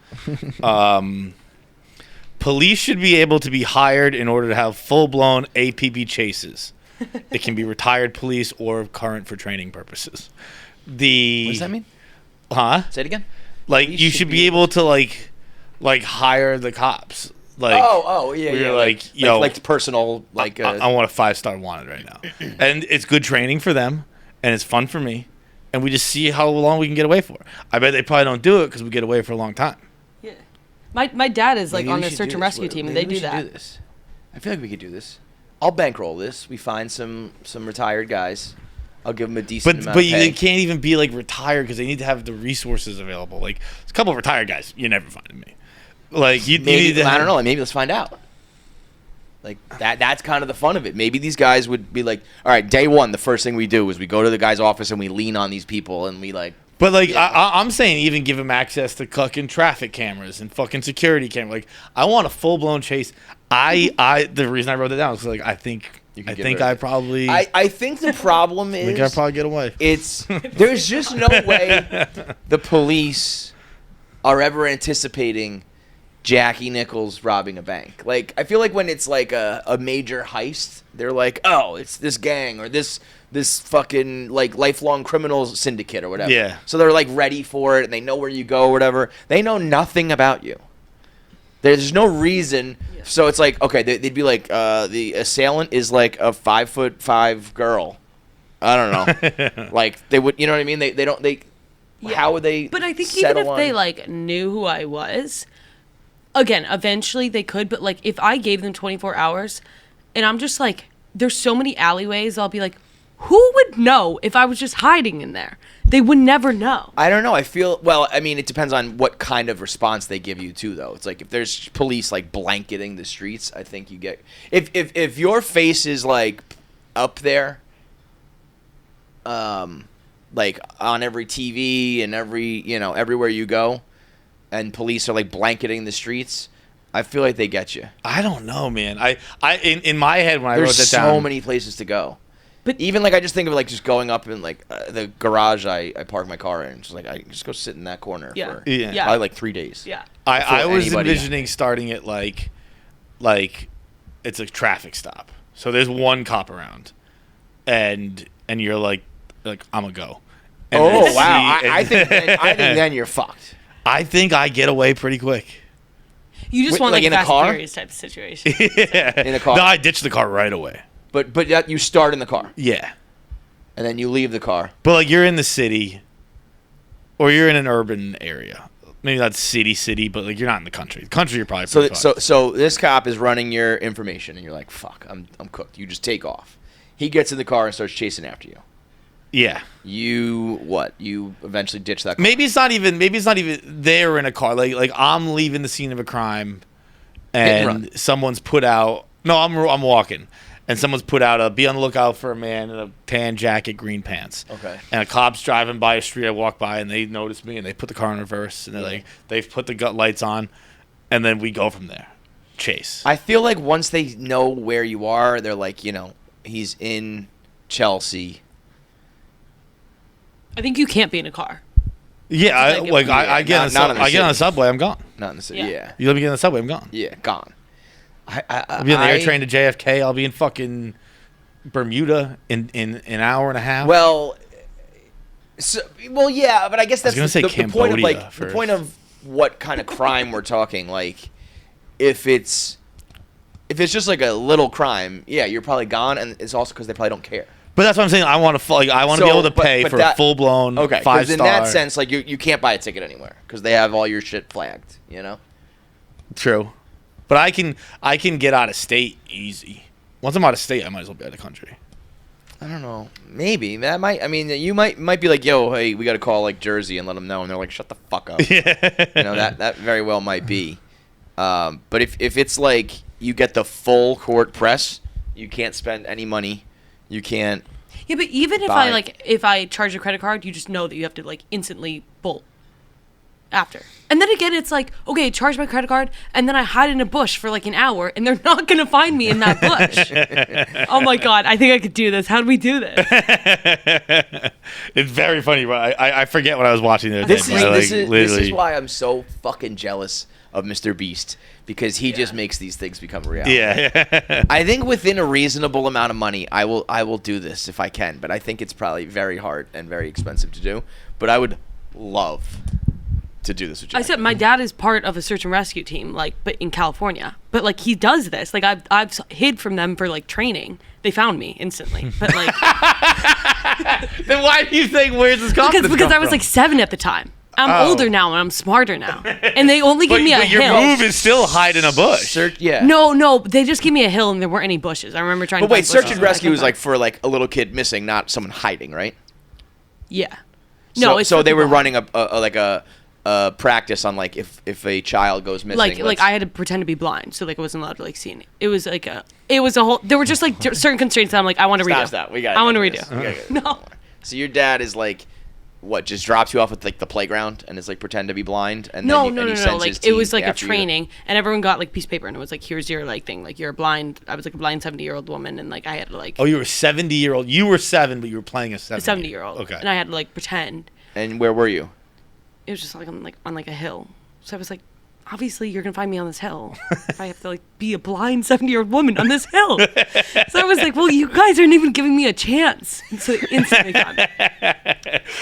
Speaker 1: police should be able to be hired in order to have full-blown APB chases. It can be retired police or current for training purposes.
Speaker 2: What does that mean?
Speaker 1: Huh?
Speaker 2: Say it again?
Speaker 1: Like
Speaker 2: Police
Speaker 1: you should be able to like hire the cops. Like
Speaker 2: yeah.
Speaker 1: Like yo,
Speaker 2: like personal like.
Speaker 1: I want a 5-star wanted right now, and it's good training for them, and it's fun for me, and we just see how long we can get away for. I bet they probably don't do it because we get away for a long time.
Speaker 3: Yeah. My dad is like
Speaker 2: Maybe
Speaker 3: on
Speaker 2: we
Speaker 3: a
Speaker 2: should
Speaker 3: search
Speaker 2: do
Speaker 3: and
Speaker 2: this.
Speaker 3: rescue team, and
Speaker 2: Maybe
Speaker 3: they
Speaker 2: we
Speaker 3: do
Speaker 2: should
Speaker 3: that.
Speaker 2: this. I feel like we could do this. I'll bankroll this. We find some retired guys. I'll give them a decent amount
Speaker 1: But
Speaker 2: of pay.
Speaker 1: they can't even be like retired because they need to have the resources available. Like there's a couple of retired guys you never find me. Like you need to.
Speaker 2: I don't know. Like, maybe let's find out. Like that's kind of the fun of it. Maybe these guys would be like, all right, day one, the first thing we do is we go to the guy's office and we lean on these people and we like.
Speaker 1: But like I'm saying, even give them access to fucking traffic cameras and fucking security cameras. Like I want a full blown chase. The reason I wrote it down is like I think I probably.
Speaker 2: I think the problem
Speaker 1: I
Speaker 2: is.
Speaker 1: think I probably get away.
Speaker 2: There's just no way the police are ever anticipating Jackie Nichols robbing a bank. Like, I feel like when it's like a major heist, they're like, oh, it's this gang or this fucking like lifelong criminal syndicate or whatever.
Speaker 1: Yeah.
Speaker 2: So they're like ready for it and they know where you go or whatever. They know nothing about you. There's no reason. Yeah. So it's like, okay, they'd be like, the assailant is like a 5'5" girl. I don't know. Like they would, you know what I mean? They don't.
Speaker 3: Yeah.
Speaker 2: How would they?
Speaker 3: But I think even if they like knew who I was, again, eventually they could. But like if I gave them 24 hours, and I'm just like, there's so many alleyways, I'll be like, who would know if I was just hiding in there? They would never know.
Speaker 2: I don't know. I feel, well, I mean, it depends on what kind of response they give you too, though. It's like if there's police like blanketing the streets, I think you get if your face is like up there, like on every TV and everywhere you go, and police are like blanketing the streets, I feel like they get you.
Speaker 1: I don't know, man. In my head when I wrote that
Speaker 2: There's
Speaker 1: down,
Speaker 2: so many places to go.
Speaker 3: But
Speaker 2: Even like I just think of it like just going up in like the garage I park my car in. Just like I just go sit in that corner for probably like 3 days.
Speaker 3: Yeah.
Speaker 1: I was
Speaker 2: anybody-
Speaker 1: envisioning starting it like it's a traffic stop. So there's one cop around, and you're like I'm gonna go. And
Speaker 2: Oh
Speaker 1: then
Speaker 2: wow!
Speaker 1: see-
Speaker 2: I think then you're fucked.
Speaker 1: I think I get away pretty quick.
Speaker 3: You just
Speaker 2: Wait,
Speaker 3: want
Speaker 2: like
Speaker 3: like
Speaker 2: in a
Speaker 3: Fast
Speaker 2: car?
Speaker 3: and Furious type of situation.
Speaker 1: Yeah.
Speaker 2: In a car?
Speaker 1: No, I ditched the car right away.
Speaker 2: But yet you start in the car
Speaker 1: Yeah.
Speaker 2: and then you leave the car.
Speaker 1: But like you're in the city, or you're in an urban area. Maybe not city, but like you're not in the country. The country, you're probably pretty fucked.
Speaker 2: So this cop is running your information and you're like, fuck, I'm cooked. You just take off. He gets in the car and starts chasing after you.
Speaker 1: Yeah.
Speaker 2: You eventually ditch that car.
Speaker 1: Maybe it's not even there in a car. Like I'm leaving the scene of a crime,
Speaker 2: and
Speaker 1: and someone's put out. No, I'm walking, and someone's put out a be on the lookout for a man in a tan jacket, green pants.
Speaker 2: Okay.
Speaker 1: And a cop's driving by a street. I walk by and they notice me and they put the car in reverse and they're like they've put the gut lights on, and then we go from there. Chase.
Speaker 2: I feel like once they know where you are, they're like, he's in Chelsea.
Speaker 3: I think you can't be in a car.
Speaker 1: Yeah, I get on the subway, I'm gone.
Speaker 2: Not in the city.
Speaker 3: Yeah.
Speaker 2: Yeah.
Speaker 1: You let me get on the subway, I'm gone.
Speaker 2: Yeah, gone.
Speaker 1: I'll be on the air train to JFK. I'll be in fucking Bermuda in an hour and a half.
Speaker 2: Well, yeah, but I guess that's
Speaker 1: gonna say
Speaker 2: the point of
Speaker 1: Cambodia
Speaker 2: the point of what kind of crime we're talking. Like, if it's just like a little crime, yeah, you're probably gone, and it's also because they probably don't care.
Speaker 1: But that's what I'm saying. I want to be able to pay for a full blown 5-star.
Speaker 2: In that sense, like you can't buy a ticket anywhere because they have all your shit flagged.
Speaker 1: True, but I can get out of state easy. Once I'm out of state, I might as well be out of the country.
Speaker 2: I don't know. Maybe that might. I mean, you might be like, yo, hey, we got to call like Jersey and let them know, and they're like, shut the fuck up.
Speaker 1: Yeah.
Speaker 2: That very well might be. But if it's like you get the full court press, you can't spend any money. You can't.
Speaker 3: Yeah, but even if I charge a credit card, you just know that you have to like instantly bolt after. And then again, it's like, okay, charge my credit card, and then I hide in a bush for like an hour, and they're not gonna find me in that bush. Oh my god, I think I could do this. How do we do this?
Speaker 1: It's very funny, but I forget what I was watching there.
Speaker 2: This is why I'm so fucking jealous of Mr. Beast, because he just makes these things become reality.
Speaker 1: Yeah.
Speaker 2: I think within a reasonable amount of money, I will do this if I can, but I think it's probably very hard and very expensive to do. But I would love to do this with you.
Speaker 3: I said my dad is part of a search and rescue team, but in California. But like he does this. Like I've hid from them for like training. They found me instantly. But like
Speaker 1: Then why do you think where's this confidence
Speaker 3: because
Speaker 1: come
Speaker 3: I was
Speaker 1: from?
Speaker 3: like 7 at the time. I'm older now and I'm smarter now. And they only give me a
Speaker 1: but your
Speaker 3: hill.
Speaker 1: move is still hide in a bush.
Speaker 2: Yeah.
Speaker 3: No, they just gave me a hill and there weren't any bushes. I remember trying
Speaker 2: But
Speaker 3: to
Speaker 2: wait,
Speaker 3: find
Speaker 2: search
Speaker 3: bushes
Speaker 2: and
Speaker 3: and I
Speaker 2: rescue
Speaker 3: couldn't
Speaker 2: is like
Speaker 3: find-
Speaker 2: for like a little kid missing, not someone hiding, right?
Speaker 3: Yeah. No, it's
Speaker 2: so
Speaker 3: for
Speaker 2: they were
Speaker 3: people.
Speaker 2: running a practice on like if a child goes missing.
Speaker 3: like I had to pretend to be blind, so like I wasn't allowed to like see any. It was a whole. There were just like certain constraints that I'm like I want to redo.
Speaker 2: Stop. We got.
Speaker 3: I want to redo. No.
Speaker 2: So your dad is like, what? Just drops you off at like the playground and is like pretend to be blind and
Speaker 3: No.
Speaker 2: then he sends his
Speaker 3: Like it
Speaker 2: team
Speaker 3: was like a
Speaker 2: after you.
Speaker 3: training, and everyone got like piece of paper, and it was like here's your like thing, like you're blind. I was like a blind 70-year-old woman, and like I had to like
Speaker 1: Oh, you were 70-year-old. You were 7, but you were playing a
Speaker 3: 70-year-old.
Speaker 1: Okay.
Speaker 3: And I had to like pretend.
Speaker 2: And where were you?
Speaker 3: It was just like on a hill, so I was like obviously you're gonna find me on this hill if I have to like be a blind 70-year-old woman on this hill. So I was like, well, you guys aren't even giving me a chance. And so instantly gone.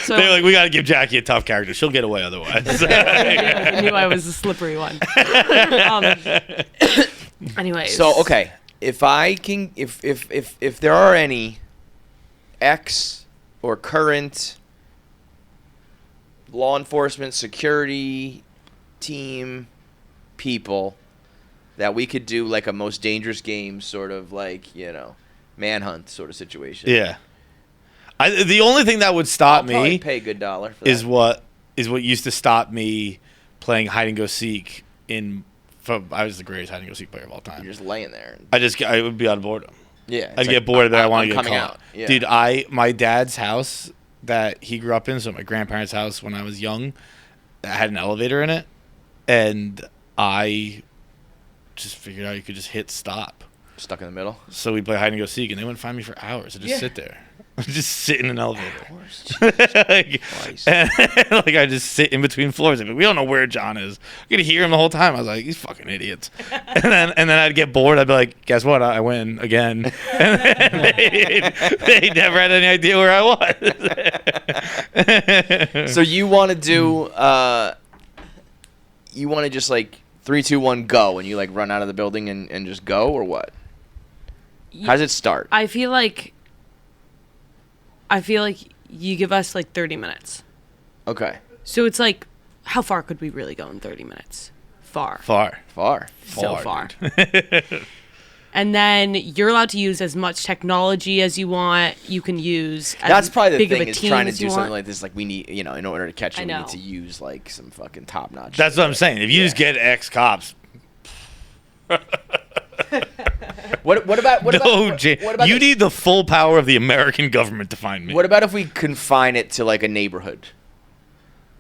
Speaker 3: So
Speaker 1: They're like, we got to give Jackie a tough character. She'll get away otherwise.
Speaker 3: I knew I was a slippery one. Anyways.
Speaker 2: So okay, if there are any ex or current law enforcement security team people that we could do like a most dangerous game sort of like, manhunt sort of situation.
Speaker 1: Yeah. The only thing that would stop
Speaker 2: I'll probably
Speaker 1: me
Speaker 2: pay a good dollar for that.
Speaker 1: is what used to stop me playing hide and go seek I was the greatest hide and go seek player of all time.
Speaker 2: You're just laying there.
Speaker 1: I would be out of boredom.
Speaker 2: Yeah.
Speaker 1: I'd get bored that I want to get
Speaker 2: coming
Speaker 1: caught.
Speaker 2: out. Yeah.
Speaker 1: Dude, my dad's house that he grew up in, so my grandparents' house when I was young, had an elevator in it, and I just figured out you could just hit stop.
Speaker 2: Stuck in the middle.
Speaker 1: So we'd play hide and go seek, and they wouldn't find me for hours. I'd just sit there. Just sit in an elevator. I just sit in between floors. We don't know where John is. I could hear him the whole time. I was like, these fucking idiots. and then I'd get bored. I'd be like, guess what? I win again. And they never had any idea where I was.
Speaker 2: So you want to do? You want to just like 3, 2, 1, go, and you like run out of the building and just go, or what? How does it start?
Speaker 3: I feel like you give us like 30 minutes.
Speaker 2: Okay.
Speaker 3: So it's like, how far could we really go in 30 minutes? Far. So far. And then you're allowed to use as much technology as you want. You can use as
Speaker 2: That's probably the
Speaker 3: big
Speaker 2: thing
Speaker 3: of a
Speaker 2: is
Speaker 3: team
Speaker 2: trying to
Speaker 3: as
Speaker 2: do
Speaker 3: you
Speaker 2: something
Speaker 3: want.
Speaker 2: like this. Like we need, in order to catch
Speaker 3: I
Speaker 2: you, we
Speaker 3: know.
Speaker 2: need to use like some fucking top notch.
Speaker 1: That's what I'm saying. If you just get ex-cops.
Speaker 2: What about
Speaker 1: You need the full power of the American government to find me.
Speaker 2: What about if we confine it to like a neighborhood?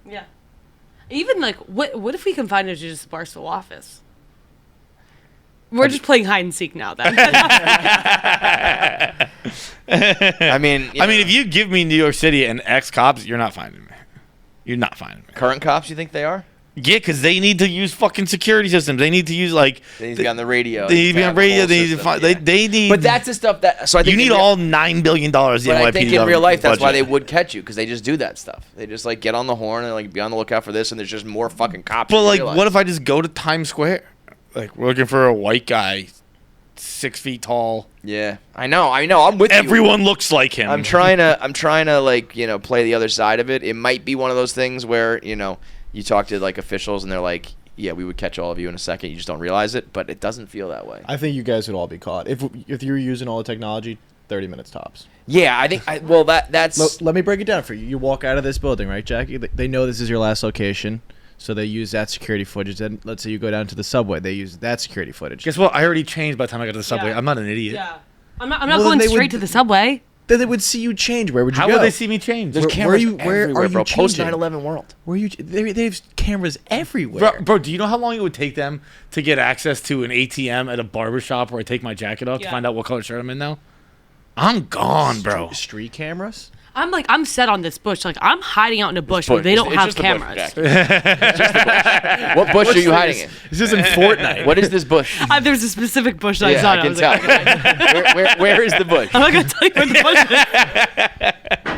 Speaker 3: Yeah. Even like, what if we confine it to just the Barstool office? We're just playing hide and seek now. Then.
Speaker 2: I mean,
Speaker 1: if you give me New York City and ex-cops, you're not finding me. You're not finding me.
Speaker 2: Current cops, you think they are?
Speaker 1: Yeah, because they need to use fucking security systems. They need to use like.
Speaker 2: They need to be on the radio.
Speaker 1: They need to be on radio. They need to find. They need.
Speaker 2: But that's the stuff that. So I think
Speaker 1: you need all $9 billion.
Speaker 2: But I think in real life, that's why they would catch you, because they just do that stuff. They just like get on the horn and like be on the lookout for this, and there's just more fucking cops.
Speaker 1: But like, what if I just go to Times Square? Like, we're looking for a white guy, 6 feet tall.
Speaker 2: Yeah, I know. I'm with you.
Speaker 1: Everyone looks like him.
Speaker 2: I'm trying to like play the other side of it. It might be one of those things where you talk to like officials and they're like, yeah, we would catch all of you in a second. You just don't realize it, but it doesn't feel that way.
Speaker 5: I think you guys would all be caught if you were using all the technology. 30 minutes tops.
Speaker 2: Yeah, I think. That's.
Speaker 5: Let me break it down for you. You walk out of this building, right, Jackie? They know this is your last location. So they use that security footage. Then let's say you go down to the subway. They use that security footage.
Speaker 1: Guess what? I already changed by the time I got to the subway.
Speaker 3: Yeah.
Speaker 1: I'm not an idiot.
Speaker 3: Yeah. I'm not going straight to the subway.
Speaker 5: Then they would see you change. Where would you
Speaker 1: How
Speaker 5: go?
Speaker 1: would they see me change?
Speaker 2: There's
Speaker 5: Where
Speaker 2: cameras
Speaker 5: where
Speaker 2: everywhere,
Speaker 5: are you
Speaker 2: bro. Post
Speaker 5: changing?
Speaker 2: 9/11 world.
Speaker 5: Where you? They have cameras everywhere.
Speaker 1: Bro, do you know how long it would take them to get access to an ATM at a barbershop where I take my jacket off to find out what color shirt I'm in now? I'm gone, bro.
Speaker 5: Street cameras?
Speaker 3: I'm set on this bush. Like, I'm hiding out in a bush where they don't
Speaker 2: It's
Speaker 3: have
Speaker 2: just the bush,
Speaker 3: cameras.
Speaker 2: Jackie. It's just the bush. What bush are you hiding in?
Speaker 5: This isn't Fortnite.
Speaker 2: What is this bush?
Speaker 3: There's a specific bush that
Speaker 2: Yeah,
Speaker 3: I
Speaker 2: I
Speaker 3: saw.
Speaker 2: can tell. Where is the bush?
Speaker 3: I'm not going to tell you where the bush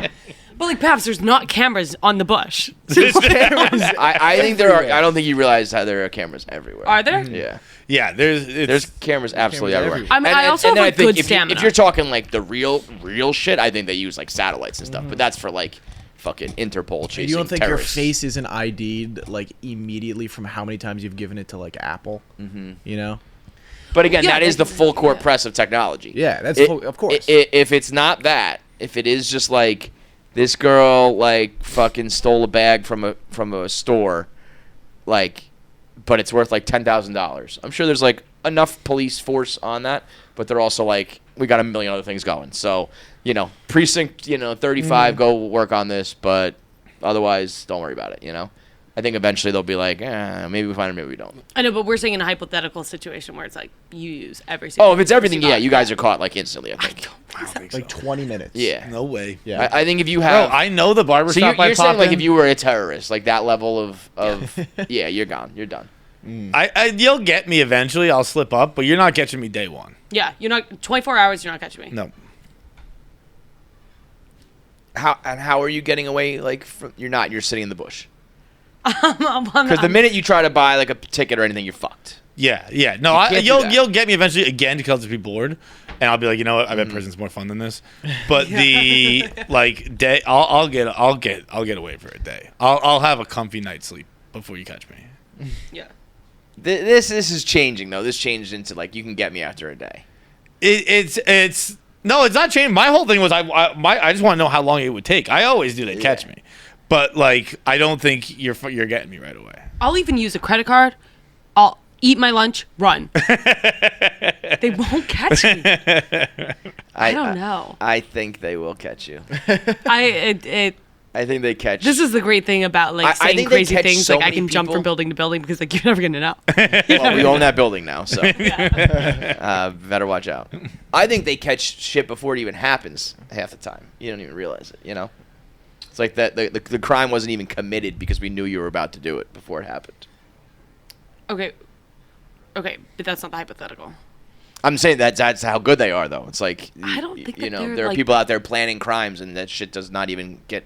Speaker 3: is. But, like, Paps, there's not cameras on the bush.
Speaker 2: I think there are. I don't think you realize how there are cameras everywhere.
Speaker 3: Are there?
Speaker 2: Yeah.
Speaker 1: Yeah,
Speaker 2: There's cameras absolutely everywhere.
Speaker 3: I mean, I also have,
Speaker 2: then
Speaker 3: like,
Speaker 2: think
Speaker 3: good stamina.
Speaker 2: If you're talking like the real shit, I think they use like satellites and stuff. But that's for like fucking Interpol chasing
Speaker 5: You don't think
Speaker 2: terrorists.
Speaker 5: your face isn't ID'd like immediately from how many times you've given it to like Apple? Mm-hmm. You know.
Speaker 2: But again,
Speaker 3: Yeah,
Speaker 2: that is the full court press of technology.
Speaker 5: Yeah, that's of course.
Speaker 2: If it's not that, if it is just like this girl like fucking stole a bag from a store, like, but it's worth like $10,000. I'm sure there's like enough police force on that, but they're also like, we got a million other things going. So, precinct, 35, go work on this, but otherwise, don't worry about it. I think eventually they'll be like, maybe we find it, maybe we don't.
Speaker 3: I know, but we're saying in a hypothetical situation where it's like you use every single.
Speaker 2: Oh, if it's everything, yeah, you guys are caught like instantly. I think.
Speaker 5: like 20 minutes.
Speaker 2: Yeah.
Speaker 1: No way.
Speaker 5: Yeah.
Speaker 2: I think if you have.
Speaker 1: Bro, I know the barbershop
Speaker 2: So you're
Speaker 1: I
Speaker 2: saying
Speaker 1: pop
Speaker 2: like
Speaker 1: in.
Speaker 2: if you were a terrorist, like that level of yeah, you're gone. You're done.
Speaker 1: You'll get me eventually. I'll slip up, but you're not catching me day one.
Speaker 3: Yeah, you're not 24 hours. You're not catching me.
Speaker 1: No.
Speaker 2: How are you getting away? Like you're not. You're sitting in the bush.
Speaker 3: Because
Speaker 2: Because the minute you try to buy like a ticket or anything, you're fucked.
Speaker 1: Yeah. No, you'll get me eventually again because I'll be bored, and I'll be like, you know what? I bet prison's more fun than this. But the like day, I'll get away for a day. I'll have a comfy night's sleep before you catch me.
Speaker 3: Yeah.
Speaker 2: This is changing though. This changed into like you can get me after a day.
Speaker 1: It's no, it's not changing. My whole thing was I just want to know how long it would take. I always do. They catch me, but like I don't think you're getting me right away.
Speaker 3: I'll even use a credit card. I'll eat my lunch, run. They won't catch me. I don't know.
Speaker 2: I think they will catch you. I think they catch.
Speaker 3: This is the great thing about like
Speaker 2: I
Speaker 3: saying
Speaker 2: think they
Speaker 3: crazy
Speaker 2: catch
Speaker 3: things.
Speaker 2: so
Speaker 3: Like I
Speaker 2: many
Speaker 3: can jump
Speaker 2: people.
Speaker 3: from building to building because like you're never gonna know.
Speaker 2: Well, we own that building now, so better watch out. I think they catch shit before it even happens half the time. You don't even realize it. You know, it's like that the crime wasn't even committed because we knew you were about to do it before it happened.
Speaker 3: Okay, but that's not the hypothetical.
Speaker 2: I'm saying that's how good they are, though. It's like
Speaker 3: I don't think that they're,
Speaker 2: there are
Speaker 3: like-
Speaker 2: people out there planning crimes, and that shit does not even get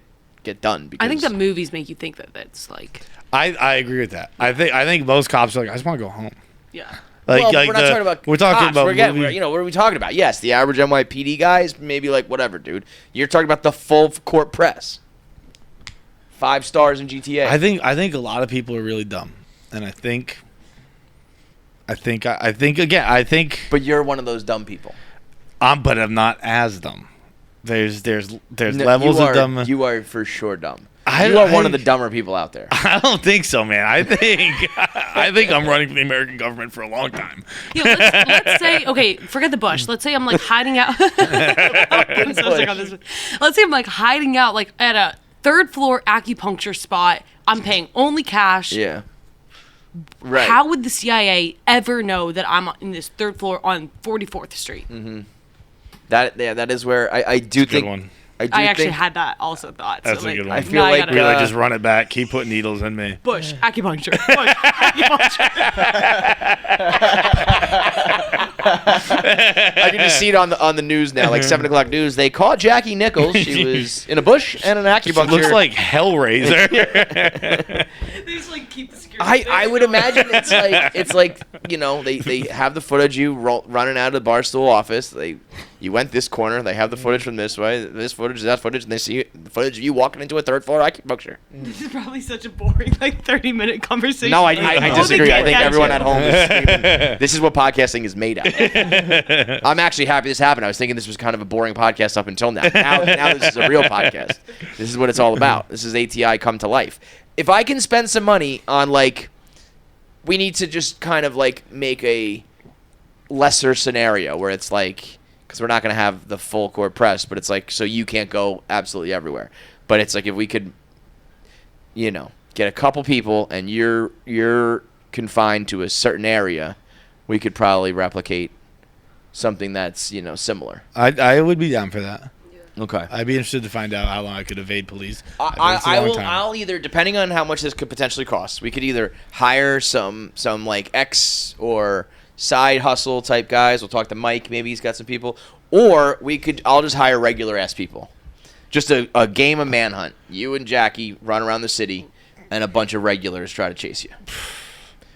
Speaker 2: done. Because
Speaker 3: I think that movies make you think that that's like.
Speaker 1: I agree with that. I think most cops are like, I just want to go home.
Speaker 3: Yeah.
Speaker 1: Like,
Speaker 2: well,
Speaker 1: like
Speaker 2: we're not talking about.
Speaker 1: we're talking
Speaker 2: cops.
Speaker 1: about
Speaker 2: We're what are we talking about? Yes, the average NYPD guys, maybe like whatever, dude. You're talking about the full court press. 5 stars in GTA.
Speaker 1: I think a lot of people are really dumb, and I think again.
Speaker 2: But you're one of those dumb people.
Speaker 1: But I'm not as dumb. There's
Speaker 2: No,
Speaker 1: levels of dumb.
Speaker 2: You are for sure dumb.
Speaker 1: I-
Speaker 2: You are one
Speaker 1: I-
Speaker 2: of the dumber people out there.
Speaker 1: I don't think so, man. I think I'm running for the American government for a long time.
Speaker 3: Yeah, let's say, okay, forget the bush. Let's say I'm like hiding out. I'm so sick on this one. Let's say I'm like hiding out like at a 3rd floor acupuncture spot. I'm paying only cash.
Speaker 2: Yeah. Right.
Speaker 3: How would the CIA ever know that I'm in this 3rd floor on 44th Street?
Speaker 2: That is where I do
Speaker 1: Good
Speaker 2: think.
Speaker 1: one.
Speaker 3: I actually
Speaker 2: think,
Speaker 3: had that also thought.
Speaker 1: That's
Speaker 3: so,
Speaker 1: a
Speaker 3: like,
Speaker 1: good one.
Speaker 2: I feel
Speaker 3: now
Speaker 2: like
Speaker 3: gotta-
Speaker 1: We like just run it back. Keep putting needles in me.
Speaker 3: bush acupuncture. Bush acupuncture.
Speaker 2: I can just see it on the news now, like 7 o'clock news. They caught Jackie Nichols. She was in a bush and an acupuncture.
Speaker 1: Looks like Hellraiser.
Speaker 3: They just like keep the security.
Speaker 2: I would imagine it's like you know they have the footage you running out of the Barstool office. You went this corner. They have the footage from this way. This footage, that footage, and they see the footage of you walking into a 3rd floor acupuncture.
Speaker 3: This is probably such a boring like 30-minute conversation.
Speaker 2: No, I
Speaker 3: Like,
Speaker 2: disagree.
Speaker 3: they
Speaker 2: I think
Speaker 3: can't
Speaker 2: everyone
Speaker 3: catch
Speaker 2: at home is screaming. This is what podcasting is made out of. I'm actually happy this happened. I was thinking this was kind of a boring podcast up until now. Now this is a real podcast. This is what it's all about. This is ATI come to life. If I can spend some money on like, we need to just kind of like make a lesser scenario where it's like, because we're not going to have the full court press, but it's like, so you can't go absolutely everywhere. But it's like if we could, you know, get a couple people and you're confined to a certain area, we could probably replicate something that's, you know, similar.
Speaker 1: I would be down for that.
Speaker 2: Okay.
Speaker 1: I'd be interested to find out how long I could evade police. It's a long time.
Speaker 2: I'll either, depending on how much this could potentially cost, we could either hire some like ex or side hustle type guys. We'll talk to Mike. Maybe he's got some people. Or I'll just hire regular ass people. Just a game of manhunt. You and Jackie run around the city, and a bunch of regulars try to chase you.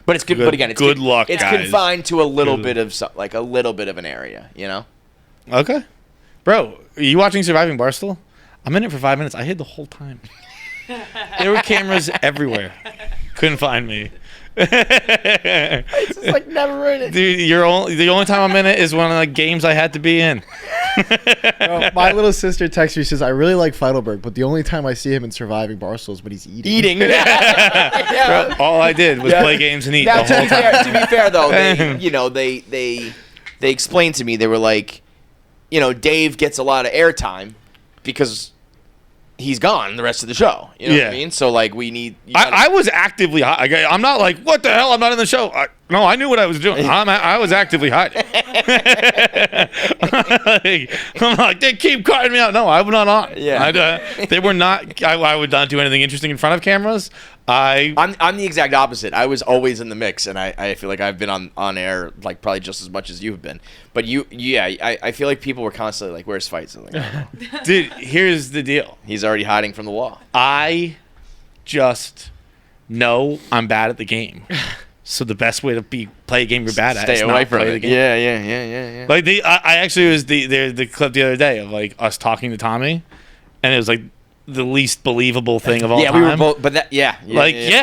Speaker 2: But it's good. But again, it's
Speaker 1: good luck,
Speaker 2: It's
Speaker 1: guys.
Speaker 2: confined to a little bit of a little bit of an area. You know.
Speaker 1: Okay. Bro, are you watching Surviving Barstool? I'm in it for 5 minutes. I hid the whole time. There were cameras everywhere. Couldn't find me.
Speaker 2: It's just like never in it.
Speaker 1: Dude, the only time I'm in it is one of the games I had to be in.
Speaker 5: Bro, my little sister texts me, says, I really like Feitelberg, but the only time I see him in Surviving Barstool is when he's eating.
Speaker 1: Bro, all I did was play games and eat
Speaker 2: Now,
Speaker 1: the whole time.
Speaker 2: to be fair, though, they explained to me, they were like, you know, Dave gets a lot of airtime because he's gone the rest of the show. You know what I mean? So, like, we need...
Speaker 1: I was actively hiding. I'm not like, what the hell? I'm not in the show. No, I knew what I was doing. I was actively hiding. I'm like, they keep cutting me out. No, I'm not on.
Speaker 2: Yeah.
Speaker 1: They were not... I would not do anything interesting in front of cameras.
Speaker 2: I'm the exact opposite. I was always in the mix, and I feel like I've been on air like probably just as much as you've been. But I feel like people were constantly like, "Where's Feits?" I'm like, oh.
Speaker 1: Dude, here's the deal.
Speaker 2: He's already hiding from the law.
Speaker 1: I just know I'm bad at the game. So the best way to play a game you're bad at is
Speaker 2: Stay away
Speaker 1: not
Speaker 2: from
Speaker 1: play
Speaker 2: it.
Speaker 1: the game.
Speaker 2: Yeah.
Speaker 1: Like I actually was the clip the other day of like us talking to Tommy, and it was like the least believable thing of all time.
Speaker 2: Yeah, we were both, but that,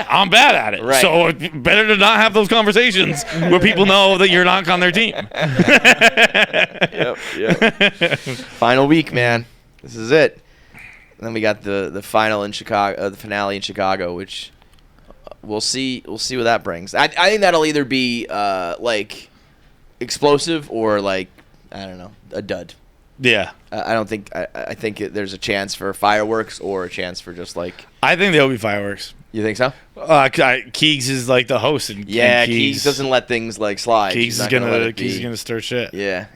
Speaker 1: I'm bad at it.
Speaker 2: Right.
Speaker 1: So it's better to not have those conversations where people know that you're not on their team.
Speaker 2: Yep. Final week, man. This is it. And then we got the final in Chicago, the finale in Chicago, which we'll see. We'll see what that brings. I think that'll either be like explosive or like I don't know, a dud.
Speaker 1: Yeah.
Speaker 2: I don't think. I think there's a chance for fireworks or a chance for just like.
Speaker 1: I think there'll be fireworks.
Speaker 2: You think so?
Speaker 1: Keegs is like the host, and
Speaker 2: Keegs doesn't let things like slide.
Speaker 1: Keegs is gonna stir shit.
Speaker 2: Yeah.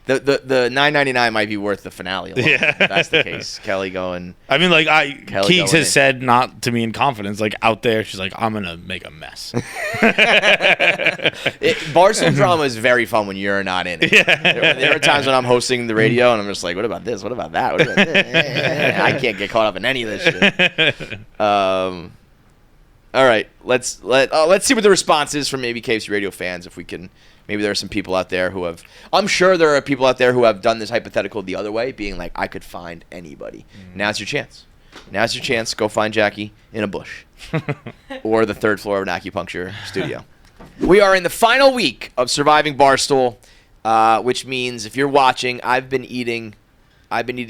Speaker 2: The $9.99 might be worth the finale alone. Yeah, if that's the case. Kelly going.
Speaker 1: I mean, like Keegs has
Speaker 2: in.
Speaker 1: said not to me in confidence. Like out there, she's like, I'm gonna make a mess.
Speaker 2: Barstool drama is very fun when you're not in it. Yeah. There are times when I'm hosting the radio and I'm just like, what about this? What about that? What about this? I can't get caught up in any of this shit. All right, let's see what the response is from maybe KFC Radio fans. If we can. Maybe there are some people out there who have. I'm sure there are people out there who have done this hypothetical the other way, being like, I could find anybody. Now's your chance. Now's your chance. Go find Jackie in a bush or the third floor of an acupuncture studio. We are in the final week of surviving Barstool, which means if you're watching, I've been eating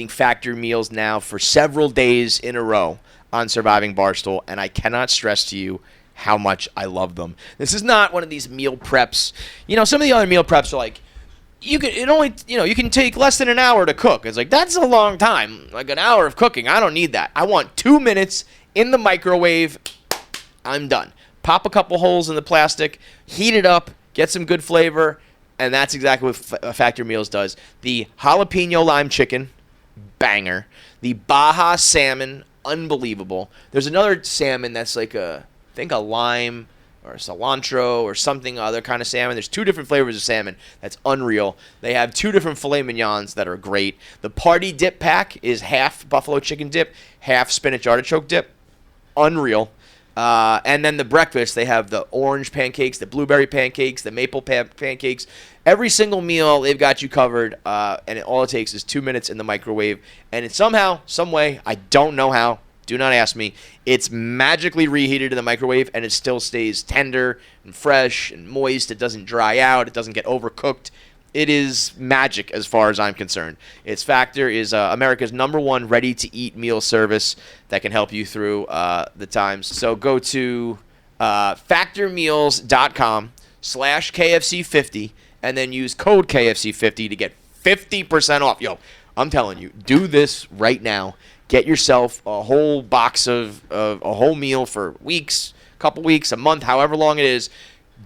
Speaker 2: factory meals now for several days in a row on surviving Barstool, and I cannot stress to you how much I love them. This is not one of these meal preps. You know, some of the other meal preps are like, you can take less than an hour to cook. It's like, that's a long time. Like an hour of cooking. I don't need that. I want 2 minutes in the microwave. I'm done. Pop a couple holes in the plastic, heat it up, get some good flavor, and that's exactly what Factory Meals does. The jalapeno lime chicken, banger. The Baja salmon, unbelievable. There's another salmon that's like I think a lime or cilantro or something other kind of salmon. There's 2 different flavors of salmon. That's unreal. They have 2 different filet mignons that are great. The party dip pack is half buffalo chicken dip, half spinach artichoke dip. Unreal. And then the breakfast, they have the orange pancakes, the blueberry pancakes, the maple pancakes. Every single meal, they've got you covered, and all it takes is 2 minutes in the microwave. And it's somehow, some way, I don't know how, do not ask me, it's magically reheated in the microwave, and it still stays tender and fresh and moist. It doesn't dry out. It doesn't get overcooked. It is magic as far as I'm concerned. Its Factor is America's #1 ready-to-eat meal service that can help you through the times. So go to factormeals.com/KFC50 and then use code KFC50 to get 50% off. Yo, I'm telling you, do this right now. Get yourself a whole box of a whole meal for weeks, couple weeks, a month, however long it is.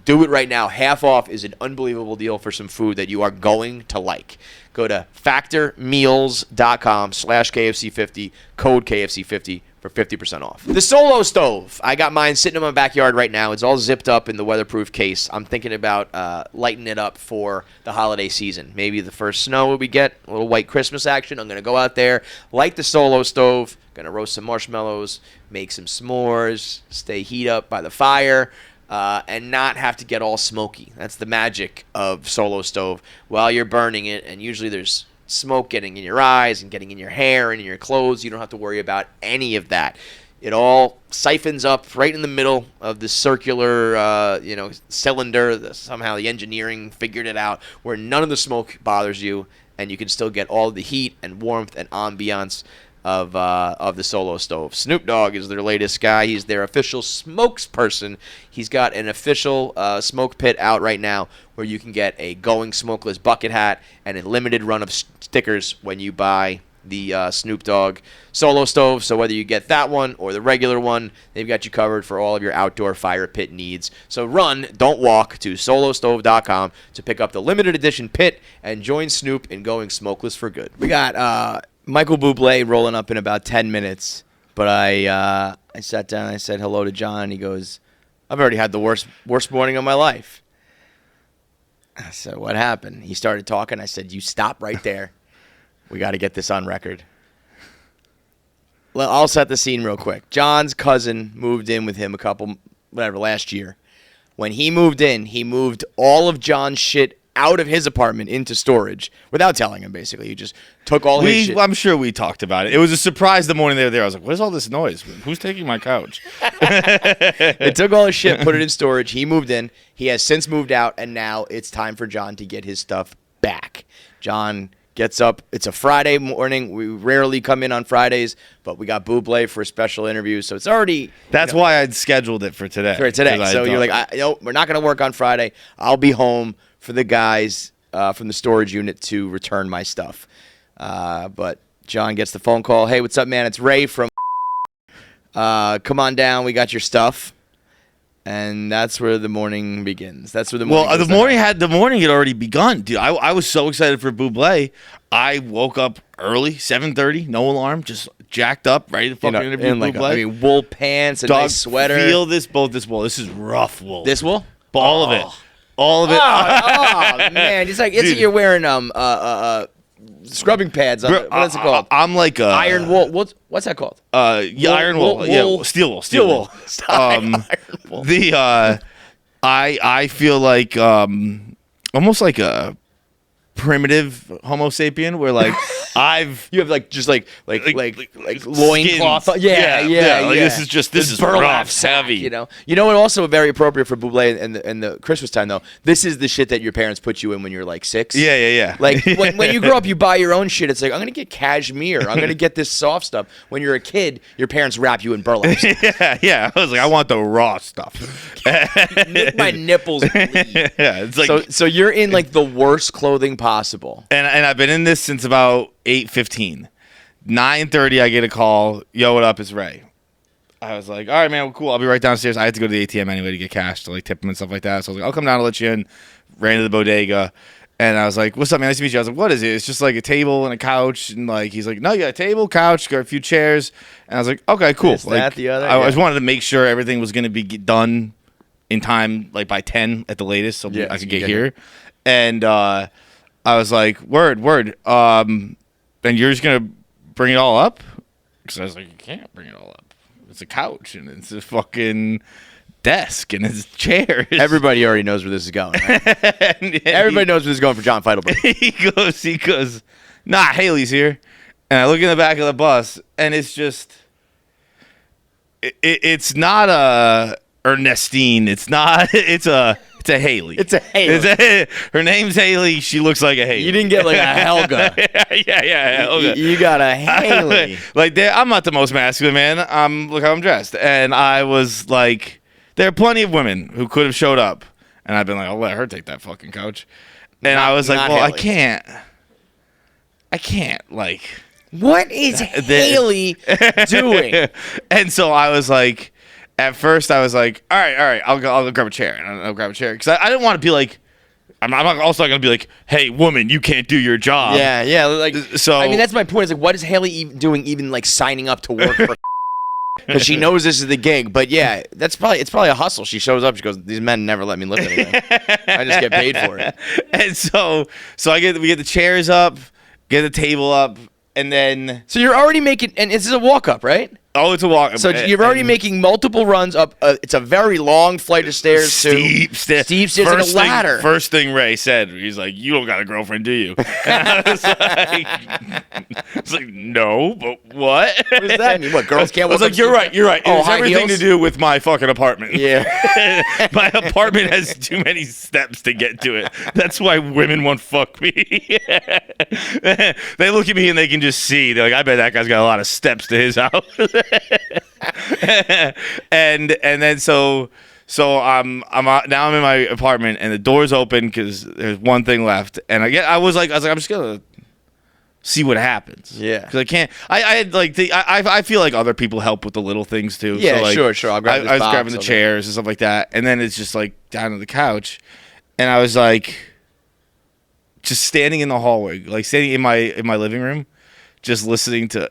Speaker 2: Do it right now. Half off is an unbelievable deal for some food that you are going to like. Go to factormeals.com/KFC50, code KFC50 for 50% off. The Solo Stove. I got mine sitting in my backyard right now. It's all zipped up in the weatherproof case. I'm thinking about lighting it up for the holiday season. Maybe the first snow we get, a little white Christmas action. I'm going to go out there, light the Solo Stove, going to roast some marshmallows, make some s'mores, stay heat up by the fire, and not have to get all smoky. That's the magic of Solo Stove. While you're burning it, and usually there's smoke getting in your eyes and getting in your hair and in your clothes, you don't have to worry about any of that. It all siphons up right in the middle of the circular, cylinder. Somehow the engineering figured it out where none of the smoke bothers you, and you can still get all of the heat and warmth and ambiance of the Solo Stove. Snoop Dogg is their latest guy. He's their official spokesperson. He's got an official smoke pit out right now where you can get a Going Smokeless bucket hat and a limited run of stickers when you buy the Snoop Dogg Solo Stove. So whether you get that one or the regular one, they've got you covered for all of your outdoor fire pit needs. So run, don't walk, to solostove.com to pick up the limited edition pit and join Snoop in going smokeless for good. We got Michael Buble rolling up in about 10 minutes. But I sat down and I said hello to John. He goes, I've already had the worst morning of my life. I said, what happened? He started talking. I said, you stop right there. We got to get this on record. Well, I'll set the scene real quick. John's cousin moved in with him last year. When he moved in, he moved all of John's shit out of his apartment into storage without telling him, basically. He just took all his shit.
Speaker 1: I'm sure we talked about it. It was a surprise the morning they were there. I was like, what is all this noise? Who's taking my couch?
Speaker 2: They took all his shit, put it in storage. He moved in. He has since moved out, and now it's time for John to get his stuff back. John gets up. It's a Friday morning. We rarely come in on Fridays, but we got Buble for a special interview, so it's already...
Speaker 1: That's why I'd scheduled it for today.
Speaker 2: So you're like, we're not going to work on Friday. I'll be home for the guys from the storage unit to return my stuff. But John gets the phone call. Hey, what's up, man? It's Ray from... come on down. We got your stuff. And that's where the morning begins. That's where the morning
Speaker 1: the morning had already begun, dude. I was so excited for Buble. I woke up early, 7:30, no alarm, just jacked up, ready to fucking interview Buble.
Speaker 2: Wool pants, a nice sweater.
Speaker 1: Feel this wool. This is rough wool.
Speaker 2: This wool?
Speaker 1: All of it. All of it.
Speaker 2: Oh man, it's like you're wearing scrubbing pads. What's it called?
Speaker 1: I'm like
Speaker 2: iron wool. What's that called?
Speaker 1: Iron wool. Yeah, steel wool. Steel wool.
Speaker 2: Iron wool.
Speaker 1: I feel like almost like a primitive Homo sapien, where like
Speaker 2: you have like loincloth. Yeah.
Speaker 1: This is rough, heavy.
Speaker 2: You know what? Also very appropriate for Buble and the Christmas time though. This is the shit that your parents put you in when you're like 6.
Speaker 1: Yeah.
Speaker 2: Like when you grow up, you buy your own shit. It's like, I'm gonna get cashmere. I'm gonna get this soft stuff. When you're a kid, your parents wrap you in burlap.
Speaker 1: Yeah. I was like, I want the raw stuff.
Speaker 2: Make my nipples bleed.
Speaker 1: Yeah, it's like
Speaker 2: so you're in like the worst clothing possible.
Speaker 1: And I've been in this since about 8:15. 9:30, I get a call. Yo, what up? It's Ray. I was like, all right, man, well, cool. I'll be right downstairs. I had to go to the ATM anyway to get cash to like tip him and stuff like that. So I was like, I'll come down to let you in. Ran to the bodega. And I was like, what's up, man? Nice to meet you. I was like, what is it? It's just like a table and a couch. And like, he's like, no, you got a table, couch, got a few chairs. And I was like, okay, cool.
Speaker 2: Is that the other?
Speaker 1: I just wanted to make sure everything was going to be done in time, like by 10 at the latest, so I could get here. And I was like, word. And you're just going to bring it all up? Because I was like, you can't bring it all up. It's a couch, and it's a fucking desk, and it's chairs.
Speaker 2: Everybody already knows where this is going. Right? Everybody knows where this is going for John Feitelberg.
Speaker 1: He goes, nah, Haley's here. And I look in the back of the bus, and it's just, it's not a Ernestine. It's a Haley.
Speaker 2: It's a Haley.
Speaker 1: Her name's Haley. She looks like a Haley.
Speaker 2: You didn't get like a Helga.
Speaker 1: yeah, Helga.
Speaker 2: You got a Haley.
Speaker 1: I'm not the most masculine man. Look how I'm dressed. And I was like, there are plenty of women who could have showed up. And I've been like, I'll let her take that fucking couch. And I was like, well, Haley. I can't, like.
Speaker 2: What is Haley doing?
Speaker 1: And so I was like, at first I was like, all right, I'll go grab a chair. And I'll grab a chair. Because I didn't want to be like, I'm also not going to be like, hey, woman, you can't do your job.
Speaker 2: Yeah. Like,
Speaker 1: so,
Speaker 2: I mean, that's my point. Is like, what is Haley doing even like signing up to work for? Because she knows this is the gig. But yeah, it's probably a hustle. She shows up. She goes, these men never let me lift anything. I just get paid for it.
Speaker 1: And so we get the chairs up, get the table up, and then.
Speaker 2: So you're already making, and this is a walk up, right?
Speaker 1: Oh, it's a walk up.
Speaker 2: So you're already making multiple runs up. It's a very long flight of stairs.
Speaker 1: Steep stairs.
Speaker 2: And a ladder.
Speaker 1: First thing Ray said, he's like, you don't got a girlfriend, do you? And I was like, no, but what?
Speaker 2: What does that mean? What, girls can't walk
Speaker 1: I was like, you're right. It has everything
Speaker 2: heels?
Speaker 1: to do with my fucking apartment.
Speaker 2: Yeah.
Speaker 1: My apartment has too many steps to get to it. That's why women won't fuck me. They look at me and they can just see. They're like, I bet that guy's got a lot of steps to his house. and then so I'm now I'm in my apartment and the door's open because there's one thing left, and I was like I'm just gonna see what happens.
Speaker 2: Yeah,
Speaker 1: because I can't. I feel like other people help with the little things too.
Speaker 2: Yeah,
Speaker 1: so like,
Speaker 2: sure. I
Speaker 1: was grabbing the chairs and stuff like that, and then it's just like down to the couch, and I was like just standing in the hallway, like standing in my living room, just listening to.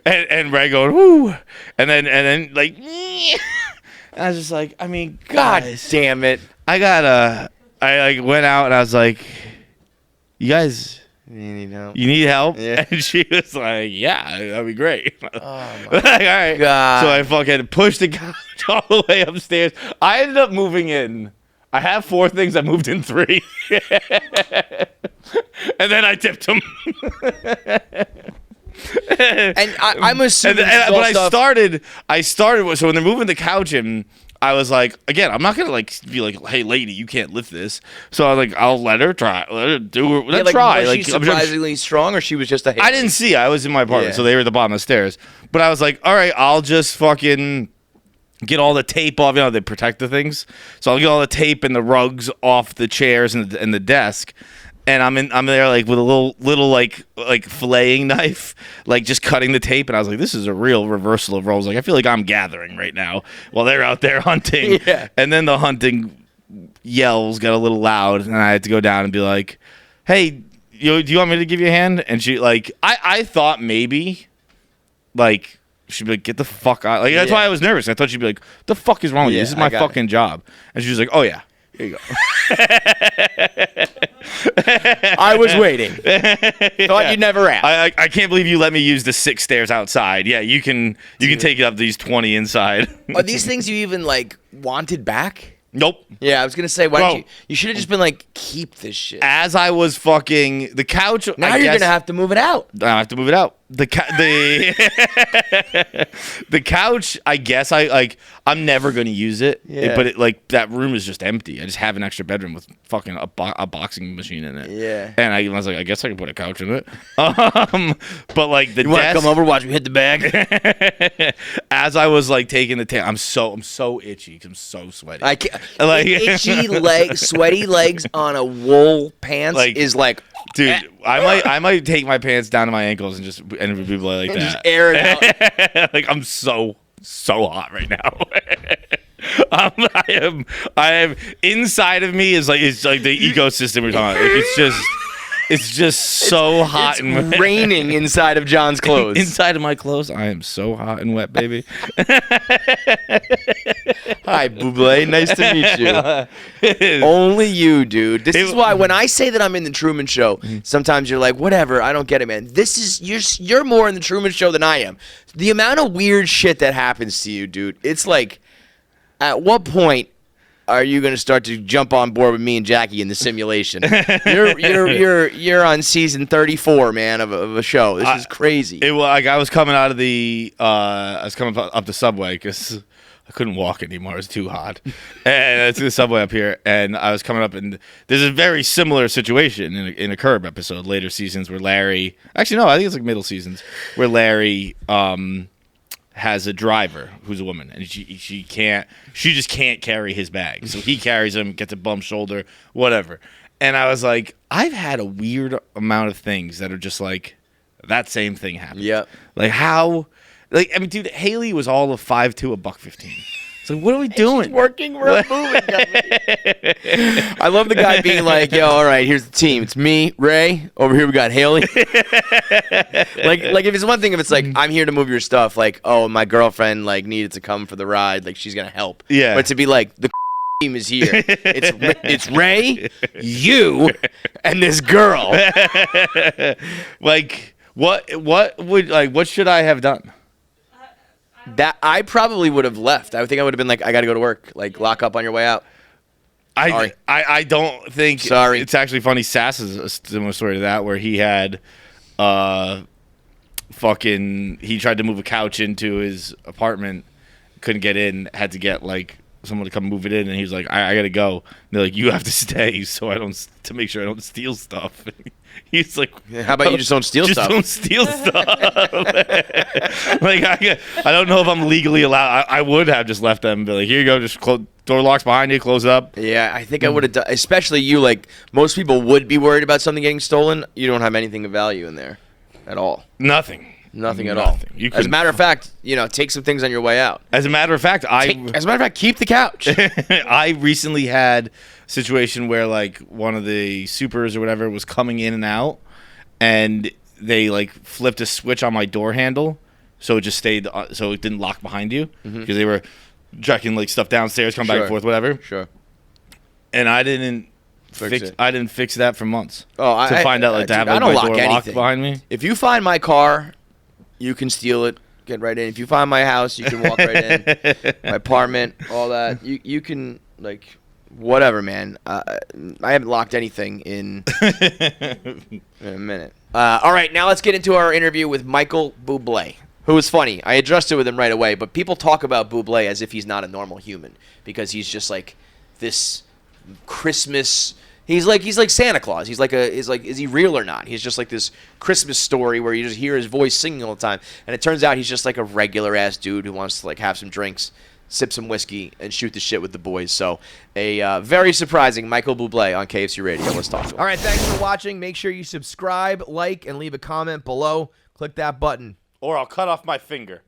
Speaker 1: and Ray going, whoo. And then like, and I was just like, I mean,
Speaker 2: God
Speaker 1: guys,
Speaker 2: damn it.
Speaker 1: I like went out and I was like, you guys,
Speaker 2: You need help.
Speaker 1: you need help?
Speaker 2: Yeah.
Speaker 1: And she was like, yeah, that'd be great.
Speaker 2: Oh,
Speaker 1: Like, all right.
Speaker 2: God.
Speaker 1: So I fucking pushed the couch all the way upstairs. I ended up moving in. I have 4 things. I moved in 3. And then I tipped them.
Speaker 2: And I'm assuming.
Speaker 1: But I started. So when they're moving the couch in, I was like, again, I'm not gonna like be like, hey, lady, you can't lift this. So I was like, I'll let her try. Let her do. Let her try.
Speaker 2: Was
Speaker 1: Like,
Speaker 2: she
Speaker 1: I'm sure
Speaker 2: surprisingly strong, or she was just a.
Speaker 1: I didn't see. I was in my apartment,
Speaker 2: Yeah.
Speaker 1: so they were at the bottom of the stairs. But I was like, all right, I'll just fucking get all the tape off. You know, they protect the things. So I'll get all the tape and the rugs off the chairs and the desk. And I'm there like with a little like filleting knife, like just cutting the tape. And I was like, this is a real reversal of roles. Like I feel like I'm gathering right now while they're out there hunting.
Speaker 2: Yeah.
Speaker 1: And then the hunting yells got a little loud, and I had to go down and be like, hey, do you want me to give you a hand? And she like I thought maybe like she'd be like, get the fuck out. Like that's why I was nervous. I thought she'd be like, what the fuck is wrong with you?
Speaker 2: Yeah,
Speaker 1: This is my
Speaker 2: I got
Speaker 1: fucking job. And she was like, oh yeah. Here you go.
Speaker 2: I was waiting. Thought you'd never ask.
Speaker 1: I can't believe you let me use the 6 stairs outside. Yeah, you can take it up these 20 inside.
Speaker 2: Are these things you even like wanted back?
Speaker 1: Nope.
Speaker 2: Yeah, I was gonna say, why
Speaker 1: Bro.
Speaker 2: don't you should have just been like, keep this shit.
Speaker 1: As I was fucking the couch,
Speaker 2: Now you're gonna have to move it out.
Speaker 1: I have to move it out. The couch. I guess I'm never gonna use it.
Speaker 2: Yeah.
Speaker 1: But like that room is just empty. I just have an extra bedroom with fucking a boxing machine in it.
Speaker 2: Yeah.
Speaker 1: And I was like, I guess I can put a couch in it. But like the
Speaker 2: You want to
Speaker 1: desk.
Speaker 2: come over, watch me hit the bag?
Speaker 1: As I was like taking the tape, I'm so itchy because I'm so sweaty.
Speaker 2: I can't.
Speaker 1: Like-
Speaker 2: Itchy legs, sweaty legs on a wool pants
Speaker 1: Like-
Speaker 2: is like,
Speaker 1: Dude, I might take my pants down to my ankles and just people like that.
Speaker 2: just air it out.
Speaker 1: Like I'm so hot right now. I am inside of me is like it's like the ecosystem we're talking about. Like it's just so hot and
Speaker 2: It's raining inside of John's clothes.
Speaker 1: inside of my clothes. I am so hot and wet, baby.
Speaker 2: Hi, Buble. Nice to meet you. Only you, dude. This is why when I say that I'm in the Truman Show, sometimes you're like, whatever, I don't get it, man. This is you're more in the Truman Show than I am. The amount of weird shit that happens to you, dude. It's like, at what point are you going to start to jump on board with me and Jackie in the simulation? You're on season 34, man, of a show. This is crazy.
Speaker 1: I was coming out of I was coming up the subway because I couldn't walk anymore. It was too hot. And I took the subway up here, and I was coming up, and there's a very similar situation in a Curb episode, later seasons, where Larry... Actually, no, I think it's like middle seasons, where Larry has a driver who's a woman, and she just can't carry his bag. So he carries him, gets a bum shoulder, whatever. And I was like, I've had a weird amount of things that are just like, that same thing happened.
Speaker 2: Yep.
Speaker 1: Like how... Like, I mean, dude, Haley was all of 5'2", $115. So what are we doing?
Speaker 2: She's working for a moving company. I love the guy being like, yo, all right, here's the team. It's me, Ray. Over here we got Haley. like if it's one thing, if it's like, I'm here to move your stuff, like, oh, my girlfriend like needed to come for the ride, like she's gonna help.
Speaker 1: Yeah.
Speaker 2: But to be like, the team is here. It's Ray, you, and this girl.
Speaker 1: Like, what should I have done?
Speaker 2: That I probably would have left. I think I would have been like, I got to go to work. Like, lock up on your way out. Sorry.
Speaker 1: I don't think.
Speaker 2: Sorry.
Speaker 1: It's actually funny. Sass is a similar story to that, where he had, he tried to move a couch into his apartment, couldn't get in, had to get like someone to come move it in, and he was like, I gotta go. And they're like, you have to stay, to make sure I don't steal stuff. He's like,
Speaker 2: how about you just don't steal stuff?
Speaker 1: Just don't steal stuff. Like I don't know if I'm legally allowed. I would have just left them and be like, here you go, just door locks behind you, close up.
Speaker 2: Yeah, I think I would have done. Especially you, like most people would be worried about something getting stolen. You don't have anything of value in there, at all.
Speaker 1: Nothing
Speaker 2: at all. As a matter of fact, take some things on your way out.
Speaker 1: As a matter of fact,
Speaker 2: keep the couch.
Speaker 1: I recently had a situation where like one of the supers or whatever was coming in and out, and they like flipped a switch on my door handle, so it just stayed, so it didn't lock behind you because they were jacking like stuff downstairs, come back and forth, whatever.
Speaker 2: Sure.
Speaker 1: And I didn't fix that for months.
Speaker 2: Oh,
Speaker 1: to find out like to have like, my door locked behind me.
Speaker 2: If you find my car, you can steal it. Get right in. If you find my house, you can walk right in. My apartment, all that. You can like whatever, man. I haven't locked anything in a minute. All right, now let's get into our interview with Michael Buble, who is funny. I addressed it with him right away, but people talk about Buble as if he's not a normal human because he's just like this Christmas. He's like Santa Claus. Is he real or not? He's just like this Christmas story where you just hear his voice singing all the time, and it turns out he's just like a regular ass dude who wants to like have some drinks, sip some whiskey, and shoot the shit with the boys. So a very surprising Michael Buble on KFC Radio. Let's talk to him. All right, thanks for watching. Make sure you subscribe, like, and leave a comment below. Click that button.
Speaker 1: Or I'll cut off my finger.